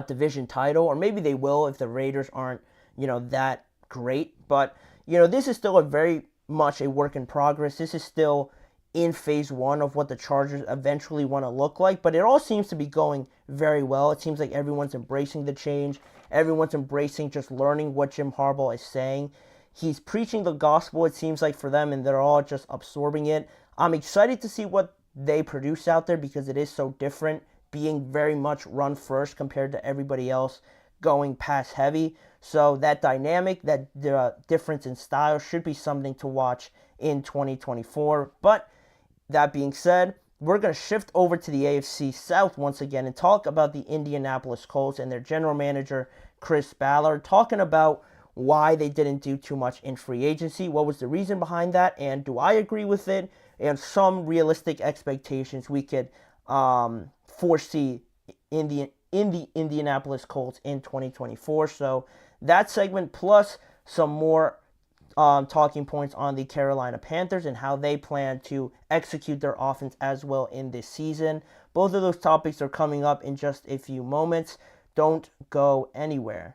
Speaker 1: division title, or maybe they will if the Raiders aren't, that great. But, this is still a very much a work in progress. This is still in phase 1 of what the Chargers eventually want to look like, but it all seems to be going very well. It seems like everyone's embracing the change. Everyone's embracing just learning what Jim Harbaugh is saying. He's preaching the gospel, it seems like, for them, and they're all just absorbing it. I'm excited to see what they produce out there because it is so different, being very much run first compared to everybody else going pass heavy. So that dynamic, that difference in style should be something to watch in 2024. But that being said, we're going to shift over to the AFC South once again and talk about the Indianapolis Colts and their general manager, Chris Ballard, talking about why they didn't do too much in free agency, what was the reason behind that, and do I agree with it, and some realistic expectations we could foresee in the Indianapolis Colts in 2024. So that segment plus some more talking points on the Carolina Panthers and how they plan to execute their offense as well in this season. Both of those topics are coming up in just a few moments. Don't go anywhere.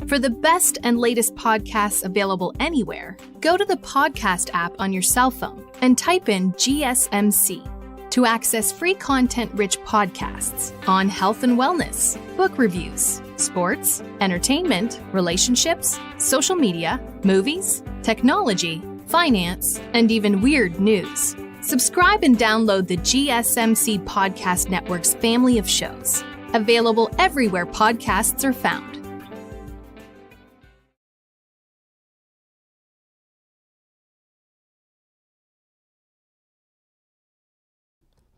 Speaker 5: For the best and latest podcasts available anywhere, go to the podcast app on your cell phone and type in GSMC to access free content-rich podcasts on health and wellness, book reviews, sports, entertainment, relationships, social media, movies, technology, finance, and even weird news. Subscribe and download the GSMC Podcast Network's family of shows, available everywhere podcasts are found.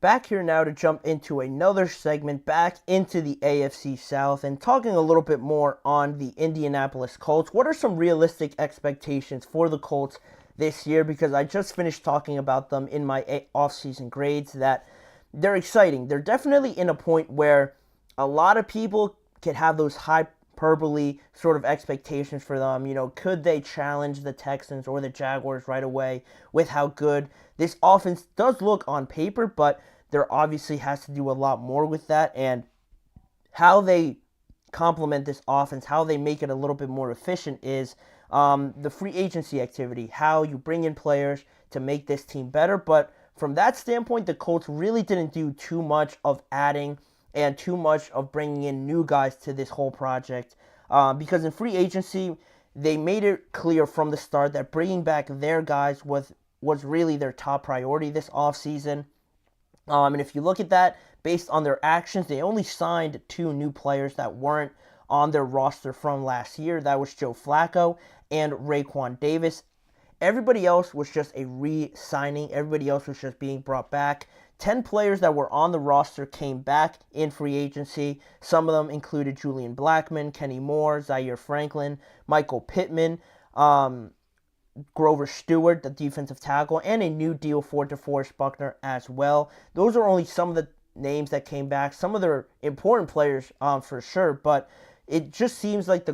Speaker 1: Back here now to jump into another segment, back into the AFC South and talking a little bit more on the Indianapolis Colts. What are some realistic expectations for the Colts this year? Because I just finished talking about them in my offseason grades, that they're exciting. They're definitely in a point where a lot of people could have those hyperbole sort of expectations for them. You know, could they challenge the Texans or the Jaguars right away with how good this offense does look on paper, but there obviously has to do a lot more with that, and how they complement this offense, how they make it a little bit more efficient is the free agency activity, how you bring in players to make this team better. But from that standpoint, the Colts really didn't do too much of adding and too much of bringing in new guys to this whole project, because in free agency, they made it clear from the start that bringing back their guys was really their top priority this offseason. And if you look at that, based on their actions, they only signed 2 new players that weren't on their roster from last year. That was Joe Flacco and Raekwon Davis. Everybody else was just a re-signing. Everybody else was just being brought back. 10 players that were on the roster came back in free agency. Some of them included Julian Blackmon, Kenny Moore, Zaire Franklin, Michael Pittman, Grover Stewart, the defensive tackle, and a new deal for DeForest Buckner as well. Those are only some of the names that came back. Some of their important players for sure, but it just seems like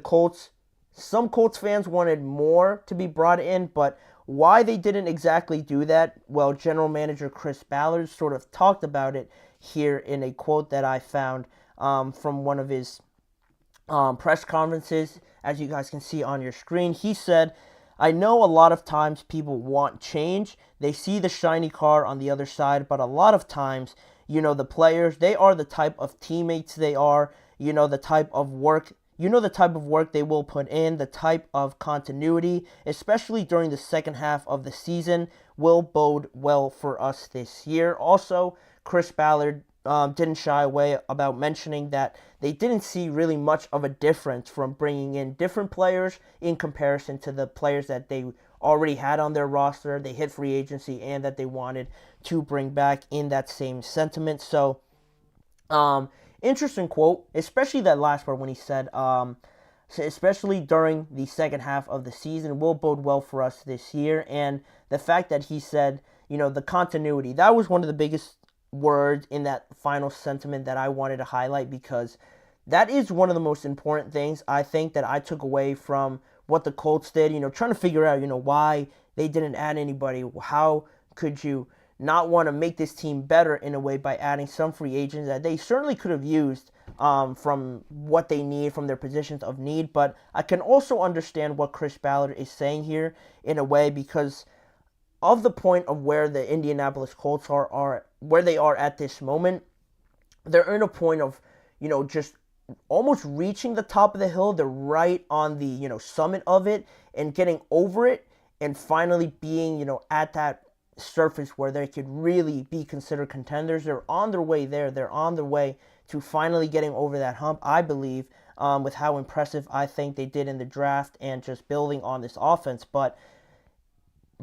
Speaker 1: some Colts fans wanted more to be brought in, but why they didn't exactly do that, well, general manager Chris Ballard sort of talked about it here in a quote that I found from one of his press conferences. As you guys can see on your screen, he said, "I know a lot of times people want change. They see the shiny car on the other side, but a lot of times, the players, they are the type of teammates they are, the type of work they will put in, the type of continuity, especially during the second half of the season, will bode well for us this year." Also, Chris Ballard didn't shy away about mentioning that they didn't see really much of a difference from bringing in different players in comparison to the players that they already had on their roster, they hit free agency, and that they wanted to bring back in that same sentiment. So, interesting quote, especially that last part when he said, especially during the second half of the season, will bode well for us this year. And the fact that he said, the continuity, that was one of the biggest words in that final sentiment that I wanted to highlight, because that is one of the most important things I think that I took away from what the Colts did, trying to figure out, why they didn't add anybody. How could you not want to make this team better in a way by adding some free agents that they certainly could have used from what they need, from their positions of need. But I can also understand what Chris Ballard is saying here in a way, because of the point of where the Indianapolis Colts are where they are at this moment. They're in a point of, just almost reaching the top of the hill. They're right on the, summit of it and getting over it and finally being, at that surface where they could really be considered contenders. They're on their way there. They're on their way to finally getting over that hump, I believe. with how impressive I think they did in the draft and just building on this offense. But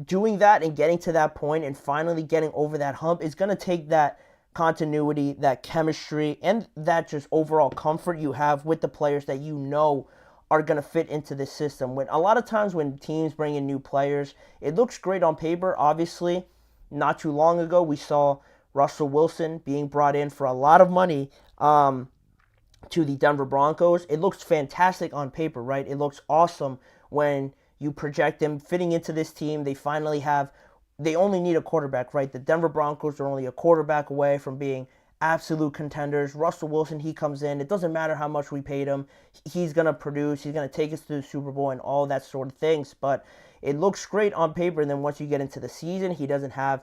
Speaker 1: doing that and getting to that point and finally getting over that hump is going to take that continuity, that chemistry, and that just overall comfort you have with the players that you know are going to fit into this system. When a lot of times when teams bring in new players, it looks great on paper. Obviously, not too long ago, we saw Russell Wilson being brought in for a lot of money to the Denver Broncos. It looks fantastic on paper, right? It looks awesome when you project him fitting into this team. They only need a quarterback, right? The Denver Broncos are only a quarterback away from being absolute contenders. Russell Wilson, he comes in. It doesn't matter how much we paid him. He's going to produce. He's going to take us to the Super Bowl and all that sort of things. But it looks great on paper. And then once you get into the season, he doesn't have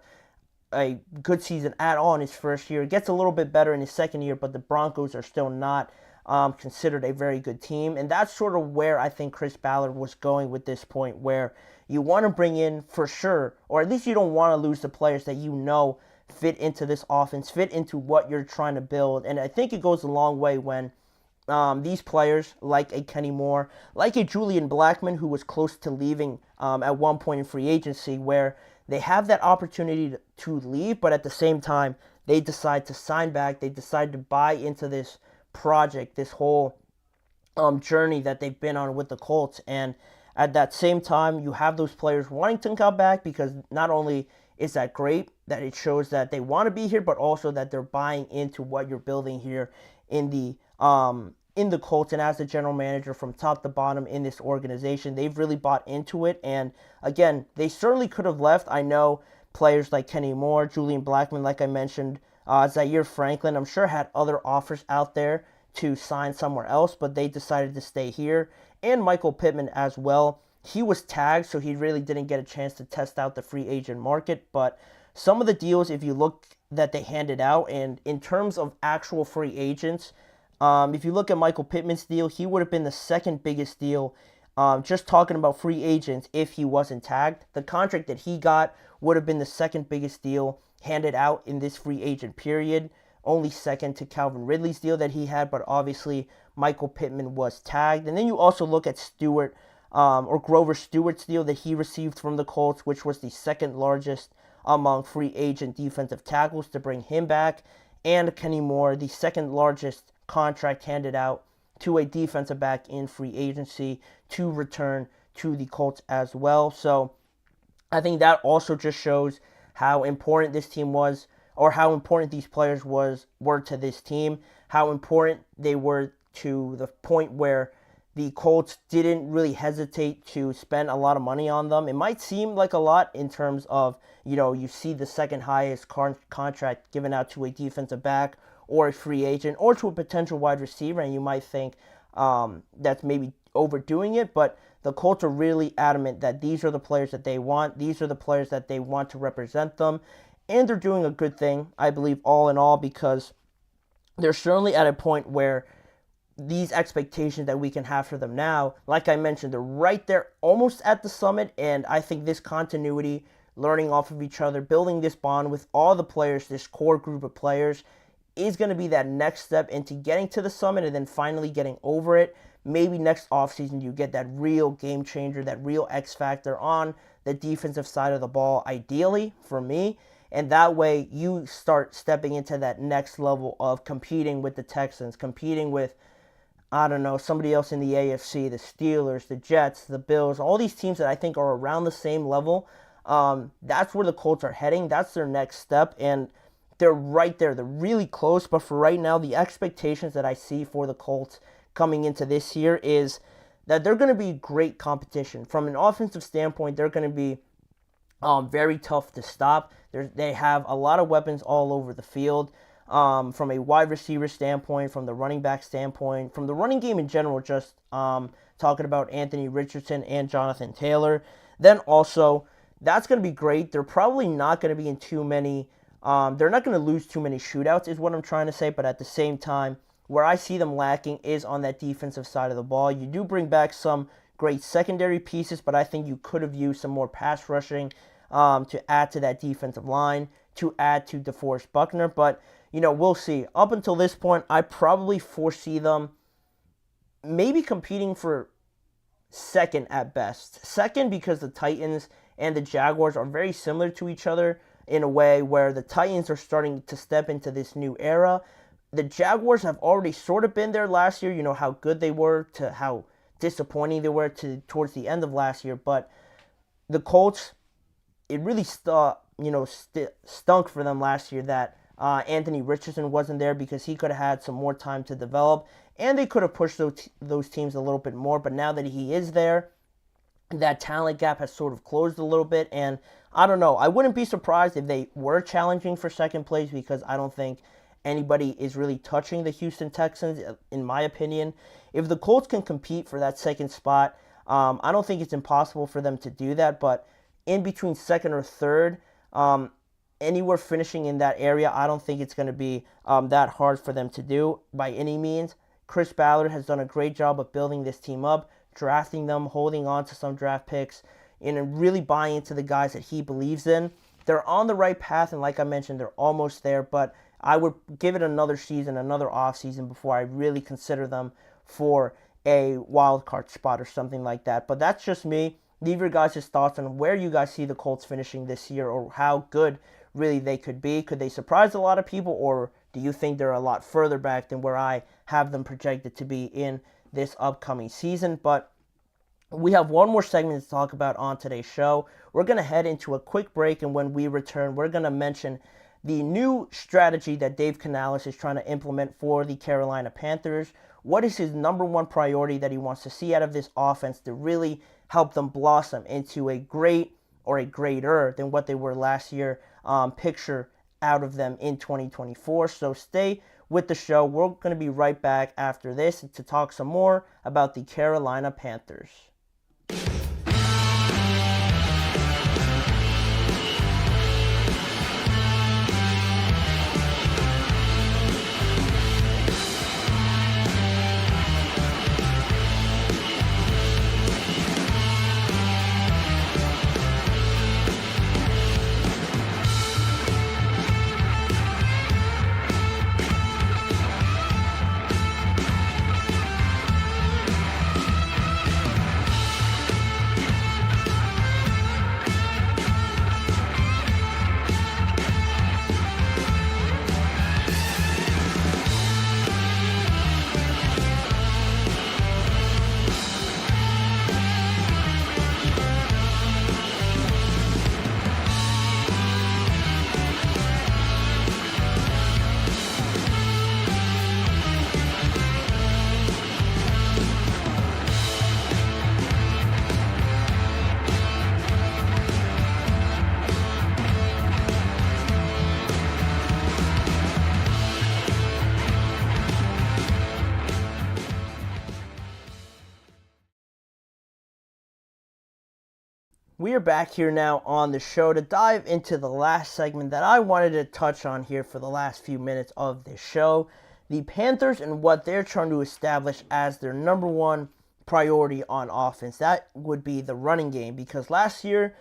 Speaker 1: a good season at all in his first year. It gets a little bit better in his second year, but the Broncos are still not considered a very good team. And that's sort of where I think Chris Ballard was going with this point, where you want to bring in for sure, or at least you don't want to lose the players that you know fit into this offense, fit into what you're trying to build. And I think it goes a long way when these players, like a Kenny Moore, like a Julian Blackmon, who was close to leaving at one point in free agency, where they have that opportunity to leave, but at the same time, they decide to sign back. They decide to buy into this project, this whole journey that they've been on with the Colts. And at that same time, you have those players wanting to come back, because not only is that great, that it shows that they want to be here, but also that they're buying into what you're building here in the Colts. And as the general manager from top to bottom in this organization, they've really bought into it. And again, they certainly could have left. I know players like Kenny Moore, Julian Blackmon, like I mentioned, Zaire Franklin, I'm sure had other offers out there to sign somewhere else, but they decided to stay here. And Michael Pittman as well. He was tagged, so he really didn't get a chance to test out the free agent market. But some of the deals, if you look that they handed out, and in terms of actual free agents, if you look at Michael Pittman's deal, he would have been the second biggest deal, just talking about free agents, if he wasn't tagged. The contract that he got would have been the second biggest deal handed out in this free agent period, only second to Calvin Ridley's deal that he had, but obviously Michael Pittman was tagged. And then you also look at Grover Stewart's deal that he received from the Colts, which was the second largest among free agent defensive tackles, to bring him back, and Kenny Moore, the second largest contract handed out to a defensive back in free agency, to return to the Colts as well. So I think that also just shows how important this team was, or how important these players were to this team, how important they were to the point where the Colts didn't really hesitate to spend a lot of money on them. It might seem like a lot in terms of, you see the second highest contract given out to a defensive back or a free agent or to a potential wide receiver, and you might think that's maybe overdoing it, but the Colts are really adamant that these are the players that they want. These are the players that they want to represent them, and they're doing a good thing, I believe, all in all, because they're certainly at a point where these expectations that we can have for them now, like I mentioned, they're right there almost at the summit. And I think this continuity, learning off of each other, building this bond with all the players, this core group of players, is going to be that next step into getting to the summit and then finally getting over it. Maybe next offseason you get that real game changer, that real X factor on the defensive side of the ball, ideally for me. And that way you start stepping into that next level of competing with the Texans, competing with, I don't know, somebody else in the AFC, the Steelers, the Jets, the Bills, all these teams that I think are around the same level. That's where the Colts are heading. That's their next step, and they're right there. They're really close, but for right now, the expectations that I see for the Colts coming into this year is that they're going to be great competition. From an offensive standpoint, they're going to be very tough to stop. They have a lot of weapons all over the field. From a wide receiver standpoint, from the running back standpoint, from the running game in general, just talking about Anthony Richardson and Jonathan Taylor. Then also, that's going to be great. They're probably not going to be in too many, they're not going to lose too many shootouts is what I'm trying to say, but at the same time, where I see them lacking is on that defensive side of the ball. You do bring back some great secondary pieces, but I think you could have used some more pass rushing to add to that defensive line, to add to DeForest Buckner, but we'll see. Up until this point, I probably foresee them maybe competing for second at best. Second because the Titans and the Jaguars are very similar to each other in a way where the Titans are starting to step into this new era. The Jaguars have already sort of been there last year, how good they were to how disappointing they were towards the end of last year. But the Colts, it really stunk for them last year that Anthony Richardson wasn't there, because he could have had some more time to develop, and they could have pushed those teams a little bit more. But now that he is there, that talent gap has sort of closed a little bit, and I don't know. I wouldn't be surprised if they were challenging for second place, because I don't think anybody is really touching the Houston Texans, in my opinion. If the Colts can compete for that second spot, I don't think it's impossible for them to do that, but in between second or third, anywhere finishing in that area, I don't think it's going to be that hard for them to do by any means. Chris Ballard has done a great job of building this team up, drafting them, holding on to some draft picks, and really buying into the guys that he believes in. They're on the right path, and like I mentioned, they're almost there, but I would give it another season, another offseason, before I really consider them for a wild card spot or something like that. But that's just me. Leave your guys' thoughts on where you guys see the Colts finishing this year, or how good really they could be. Could they surprise a lot of people, or do you think they're a lot further back than where I have them projected to be in this upcoming season? But we have one more segment to talk about on today's show. We're going to head into a quick break, and when we return, we're going to mention the new strategy that Dave Canales is trying to implement for the Carolina Panthers. What is his number one priority that he wants to see out of this offense to really help them blossom into a great, or a greater than what they were last year, picture out of them in 2024. So stay with the show. We're going to be right back after this to talk some more about the Carolina Panthers. We are back here now on the show to dive into the last segment that I wanted to touch on here for the last few minutes of this show. The Panthers and what they're trying to establish as their number one priority on offense. That would be the running game, because last year,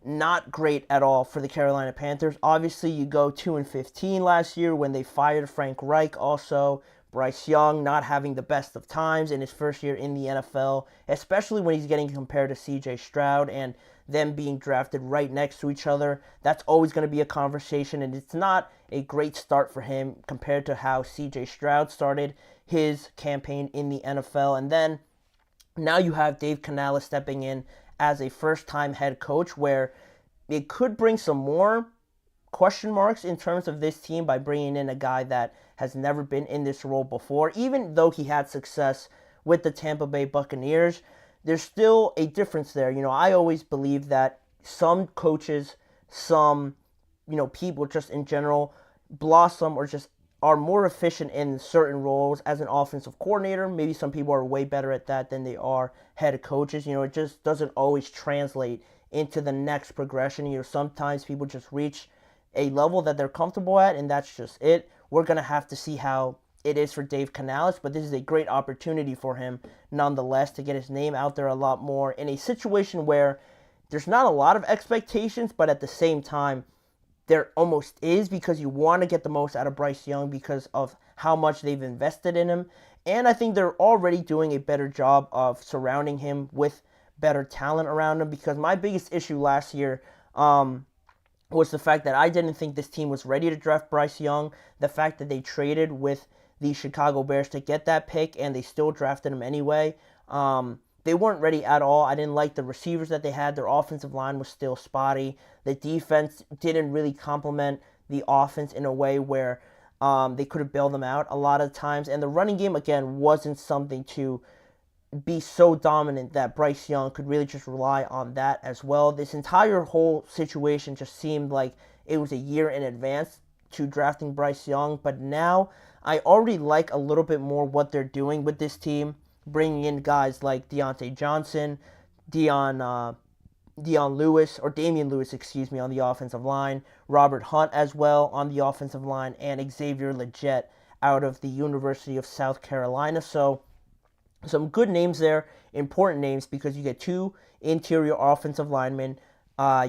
Speaker 1: not great at all for the Carolina Panthers. Obviously, you go 2-15 last year when they fired Frank Reich. Also, Bryce Young not having the best of times in his first year in the NFL, especially when he's getting compared to CJ Stroud and them being drafted right next to each other. That's always going to be a conversation, and it's not a great start for him compared to how CJ Stroud started his campaign in the NFL. And then now you have Dave Canales stepping in as a first-time head coach, where it could bring some more question marks in terms of this team by bringing in a guy that has never been in this role before. Even though he had success with the Tampa Bay Buccaneers, there's still a difference there. I always believe that some coaches, some, people just in general blossom or just are more efficient in certain roles as an offensive coordinator. Maybe some people are way better at that than they are head coaches. It just doesn't always translate into the next progression. Sometimes people just reach a level that they're comfortable at, and that's just it. We're going to have to see how it is for Dave Canales, but this is a great opportunity for him nonetheless to get his name out there a lot more in a situation where there's not a lot of expectations, but at the same time, there almost is, because you want to get the most out of Bryce Young because of how much they've invested in him. And I think they're already doing a better job of surrounding him with better talent around him, because my biggest issue last year was the fact that I didn't think this team was ready to draft Bryce Young. The fact that they traded with the Chicago Bears to get that pick and they still drafted him anyway. They weren't ready at all. I didn't like the receivers that they had. Their offensive line was still spotty. The defense didn't really complement the offense in a way where they could have bailed them out a lot of times. And the running game, again, wasn't something to be so dominant that Bryce Young could really just rely on that as well. This entire whole situation just seemed like it was a year in advance to drafting Bryce Young. But now I already like a little bit more what they're doing with this team, bringing in guys like Deontay Johnson, Damian Lewis, on the offensive line, Robert Hunt as well on the offensive line, and Xavier Legette out of the University of South Carolina. So some good names there, important names, because you get two interior offensive linemen,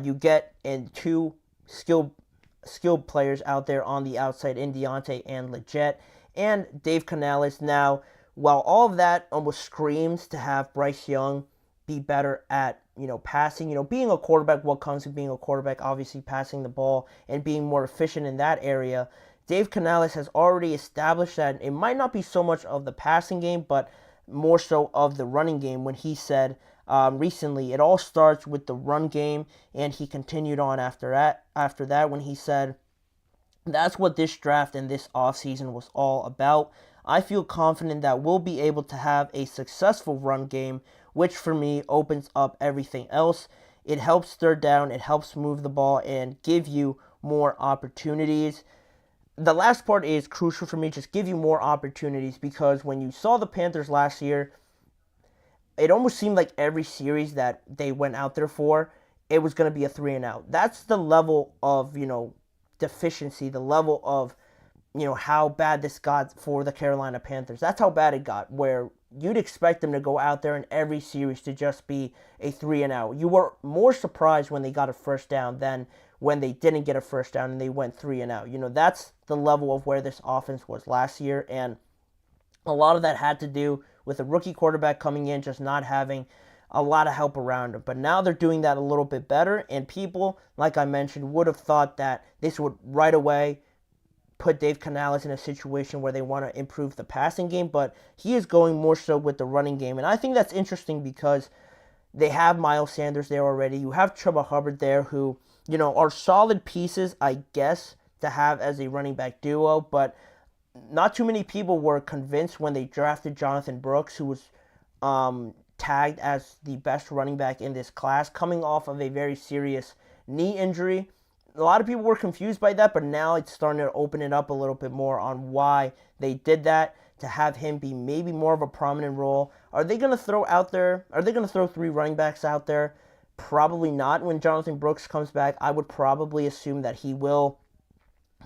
Speaker 1: you get two skilled players out there on the outside in Deontay and Legette, and Dave Canales. Now, while all of that almost screams to have Bryce Young be better at, passing, being a quarterback, what comes with being a quarterback, obviously passing the ball and being more efficient in that area, Dave Canales has already established that it might not be so much of the passing game, but more so of the running game, when he said recently it all starts with the run game, and he continued on after that when he said that's what this draft and this offseason was all about. I feel confident that we'll be able to have a successful run game, which for me opens up everything else. It helps third down, it helps move the ball, and give you more opportunities. The last part is crucial for me, just give you more opportunities, because when you saw the Panthers last year, it almost seemed like every series that they went out there for, it was going to be a 3-and-out. That's the level of, deficiency, the level of, how bad this got for the Carolina Panthers. That's how bad it got, where you'd expect them to go out there in every series to just be a 3-and-out. You were more surprised when they got a first down than when they didn't get a first down and they went 3-and-out. That's the level of where this offense was last year, and a lot of that had to do with a rookie quarterback coming in, just not having a lot of help around him. But now they're doing that a little bit better, and people, like I mentioned, would have thought that this would right away put Dave Canales in a situation where they want to improve the passing game, but he is going more so with the running game. And I think that's interesting because they have Miles Sanders there already. You have Chuba Hubbard there, who, are solid pieces, I guess, to have as a running back duo, but not too many people were convinced when they drafted Jonathan Brooks, who was tagged as the best running back in this class, coming off of a very serious knee injury. A lot of people were confused by that, but now it's starting to open it up a little bit more on why they did that, to have him be maybe more of a prominent role. Are they going to throw three running backs out there? Probably not. When Jonathan Brooks comes back, I would probably assume that he will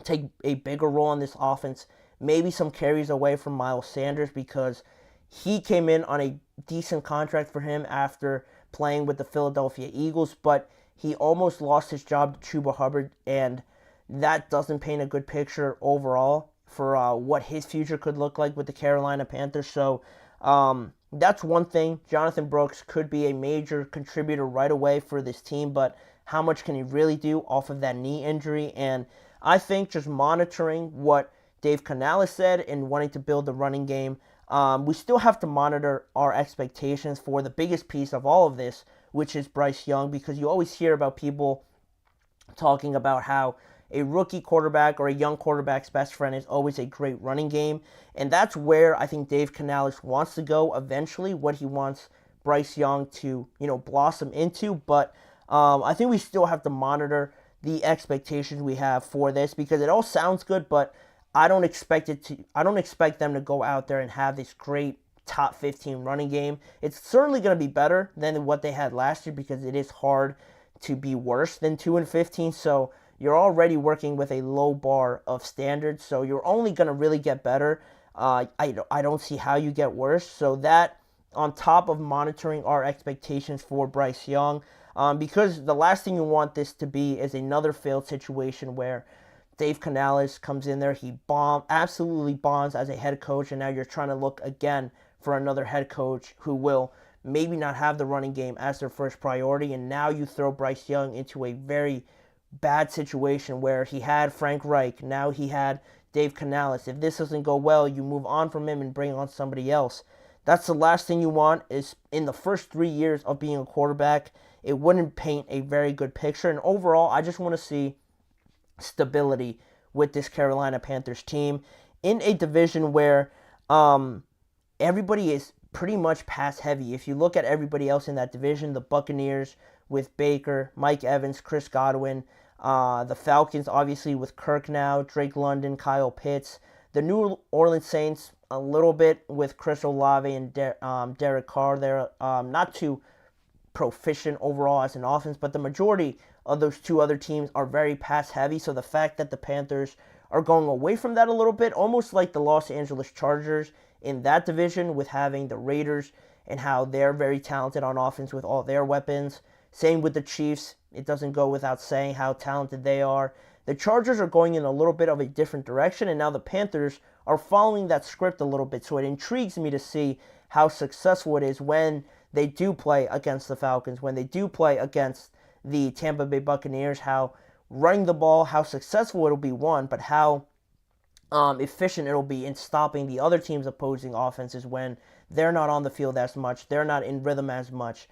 Speaker 1: take a bigger role in this offense, maybe some carries away from Miles Sanders, because he came in on a decent contract for him after playing with the Philadelphia Eagles, but he almost lost his job to Chuba Hubbard, and that doesn't paint a good picture overall for what his future could look like with the Carolina Panthers. So that's one thing. Jonathan Brooks could be a major contributor right away for this team, but how much can he really do off of that knee injury? And I think just monitoring what Dave Canales said and wanting to build the running game, we still have to monitor our expectations for the biggest piece of all of this, which is Bryce Young, because you always hear about people talking about how a rookie quarterback or a young quarterback's best friend is always a great running game, and that's where I think Dave Canales wants to go eventually, what he wants Bryce Young to, blossom into, but I think we still have to monitor the expectations we have for this, because it all sounds good, but I don't expect them to go out there and have this great top 15 running game. It's certainly going to be better than what they had last year, because it is hard to be worse than 2-15. So you're already working with a low bar of standards. So you're only going to really get better. I don't see how you get worse. So that, on top of monitoring our expectations for Bryce Young, because the last thing you want this to be is another failed situation where Dave Canales comes in there. He absolutely bombs as a head coach, and now you're trying to look again for another head coach who will maybe not have the running game as their first priority, and now you throw Bryce Young into a very bad situation where he had Frank Reich, now he had Dave Canales. If this doesn't go well, you move on from him and bring on somebody else. That's the last thing you want. Is in the first 3 years of being a quarterback, it wouldn't paint a very good picture. And overall, I just want to see stability with this Carolina Panthers team in a division where everybody is pretty much pass heavy. If you look at everybody else in that division, the Buccaneers with Baker, Mike Evans, Chris Godwin, the Falcons obviously with Kirk now, Drake London, Kyle Pitts, the New Orleans Saints a little bit with Chris Olave and Derek Carr. They're not too proficient overall as an offense, but the majority of those two other teams are very pass heavy. So the fact that the Panthers are going away from that a little bit, almost like the Los Angeles Chargers in that division with having the Raiders and how they're very talented on offense with all their weapons. Same with the Chiefs. It doesn't go without saying how talented they are. The Chargers are going in a little bit of a different direction, and now the Panthers are following that script a little bit. So it intrigues me to see how successful it is when they do play against the Falcons, when they do play against the Tampa Bay Buccaneers, how running the ball, how successful it'll be, one, but how efficient it'll be in stopping the other team's opposing offenses when they're not on the field as much, they're not in rhythm as much.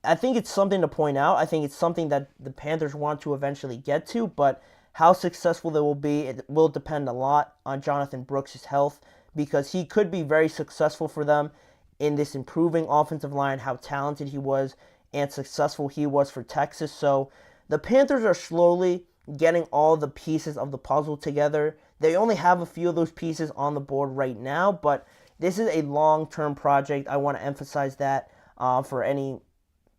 Speaker 1: I think it's something to point out. I think it's something that the Panthers want to eventually get to, but how successful they will be, it will depend a lot on Jonathan Brooks' health, because he could be very successful for them in this improving offensive line, how talented he was and successful he was for Texas. So the Panthers are slowly getting all the pieces of the puzzle together. They only have a few of those pieces on the board right now, but this is a long-term project. I want to emphasize that for any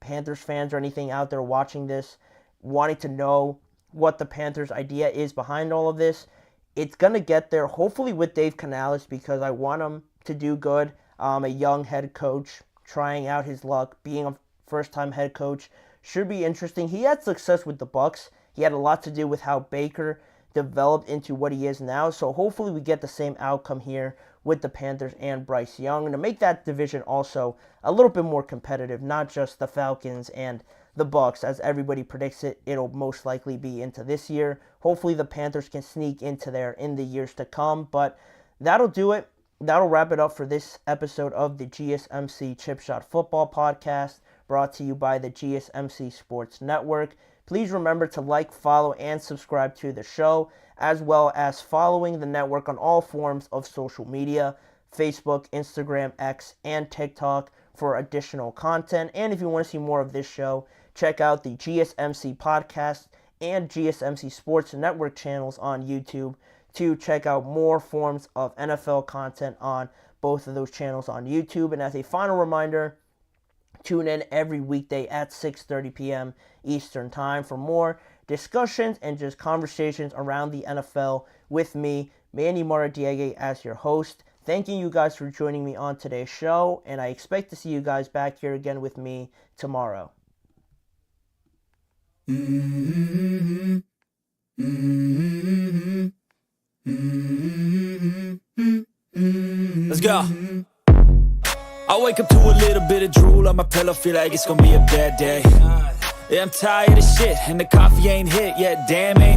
Speaker 1: Panthers fans or anything out there watching this, wanting to know what the Panthers' idea is behind all of this. It's going to get there, hopefully with Dave Canales, because I want him to do good. A young head coach trying out his luck, being a first-time head coach should be interesting. He had success with the Bucs. He had a lot to do with how Baker developed into what he is now. So hopefully we get the same outcome here with the Panthers and Bryce Young, and to make that division also a little bit more competitive, not just the Falcons and the Bucs, as everybody predicts it'll most likely be into this year. Hopefully the Panthers can sneak into there in the years to come, but that'll do it. That'll wrap it up for this episode of the GSMC Chip Shot Football Podcast, brought to you by the GSMC Sports Network. Please remember to like, follow, and subscribe to the show, as well as following the network on all forms of social media, Facebook, Instagram, X, and TikTok for additional content. And if you want to see more of this show, check out the GSMC Podcast and GSMC Sports Network channels on YouTube to check out more forms of NFL content on both of those channels on YouTube. And as a final reminder, tune in every weekday at 6:30 p.m. Eastern Time for more discussions and just conversations around the NFL with me, Manny Maradiaga, as your host. Thanking you guys for joining me on today's show, and I expect to see you guys back here again with me tomorrow.
Speaker 3: Let's go. I wake up to a little bit of drool on my pillow, feel like it's gonna be a bad day. Yeah, I'm tired of shit, and the coffee ain't hit yet, damn ain't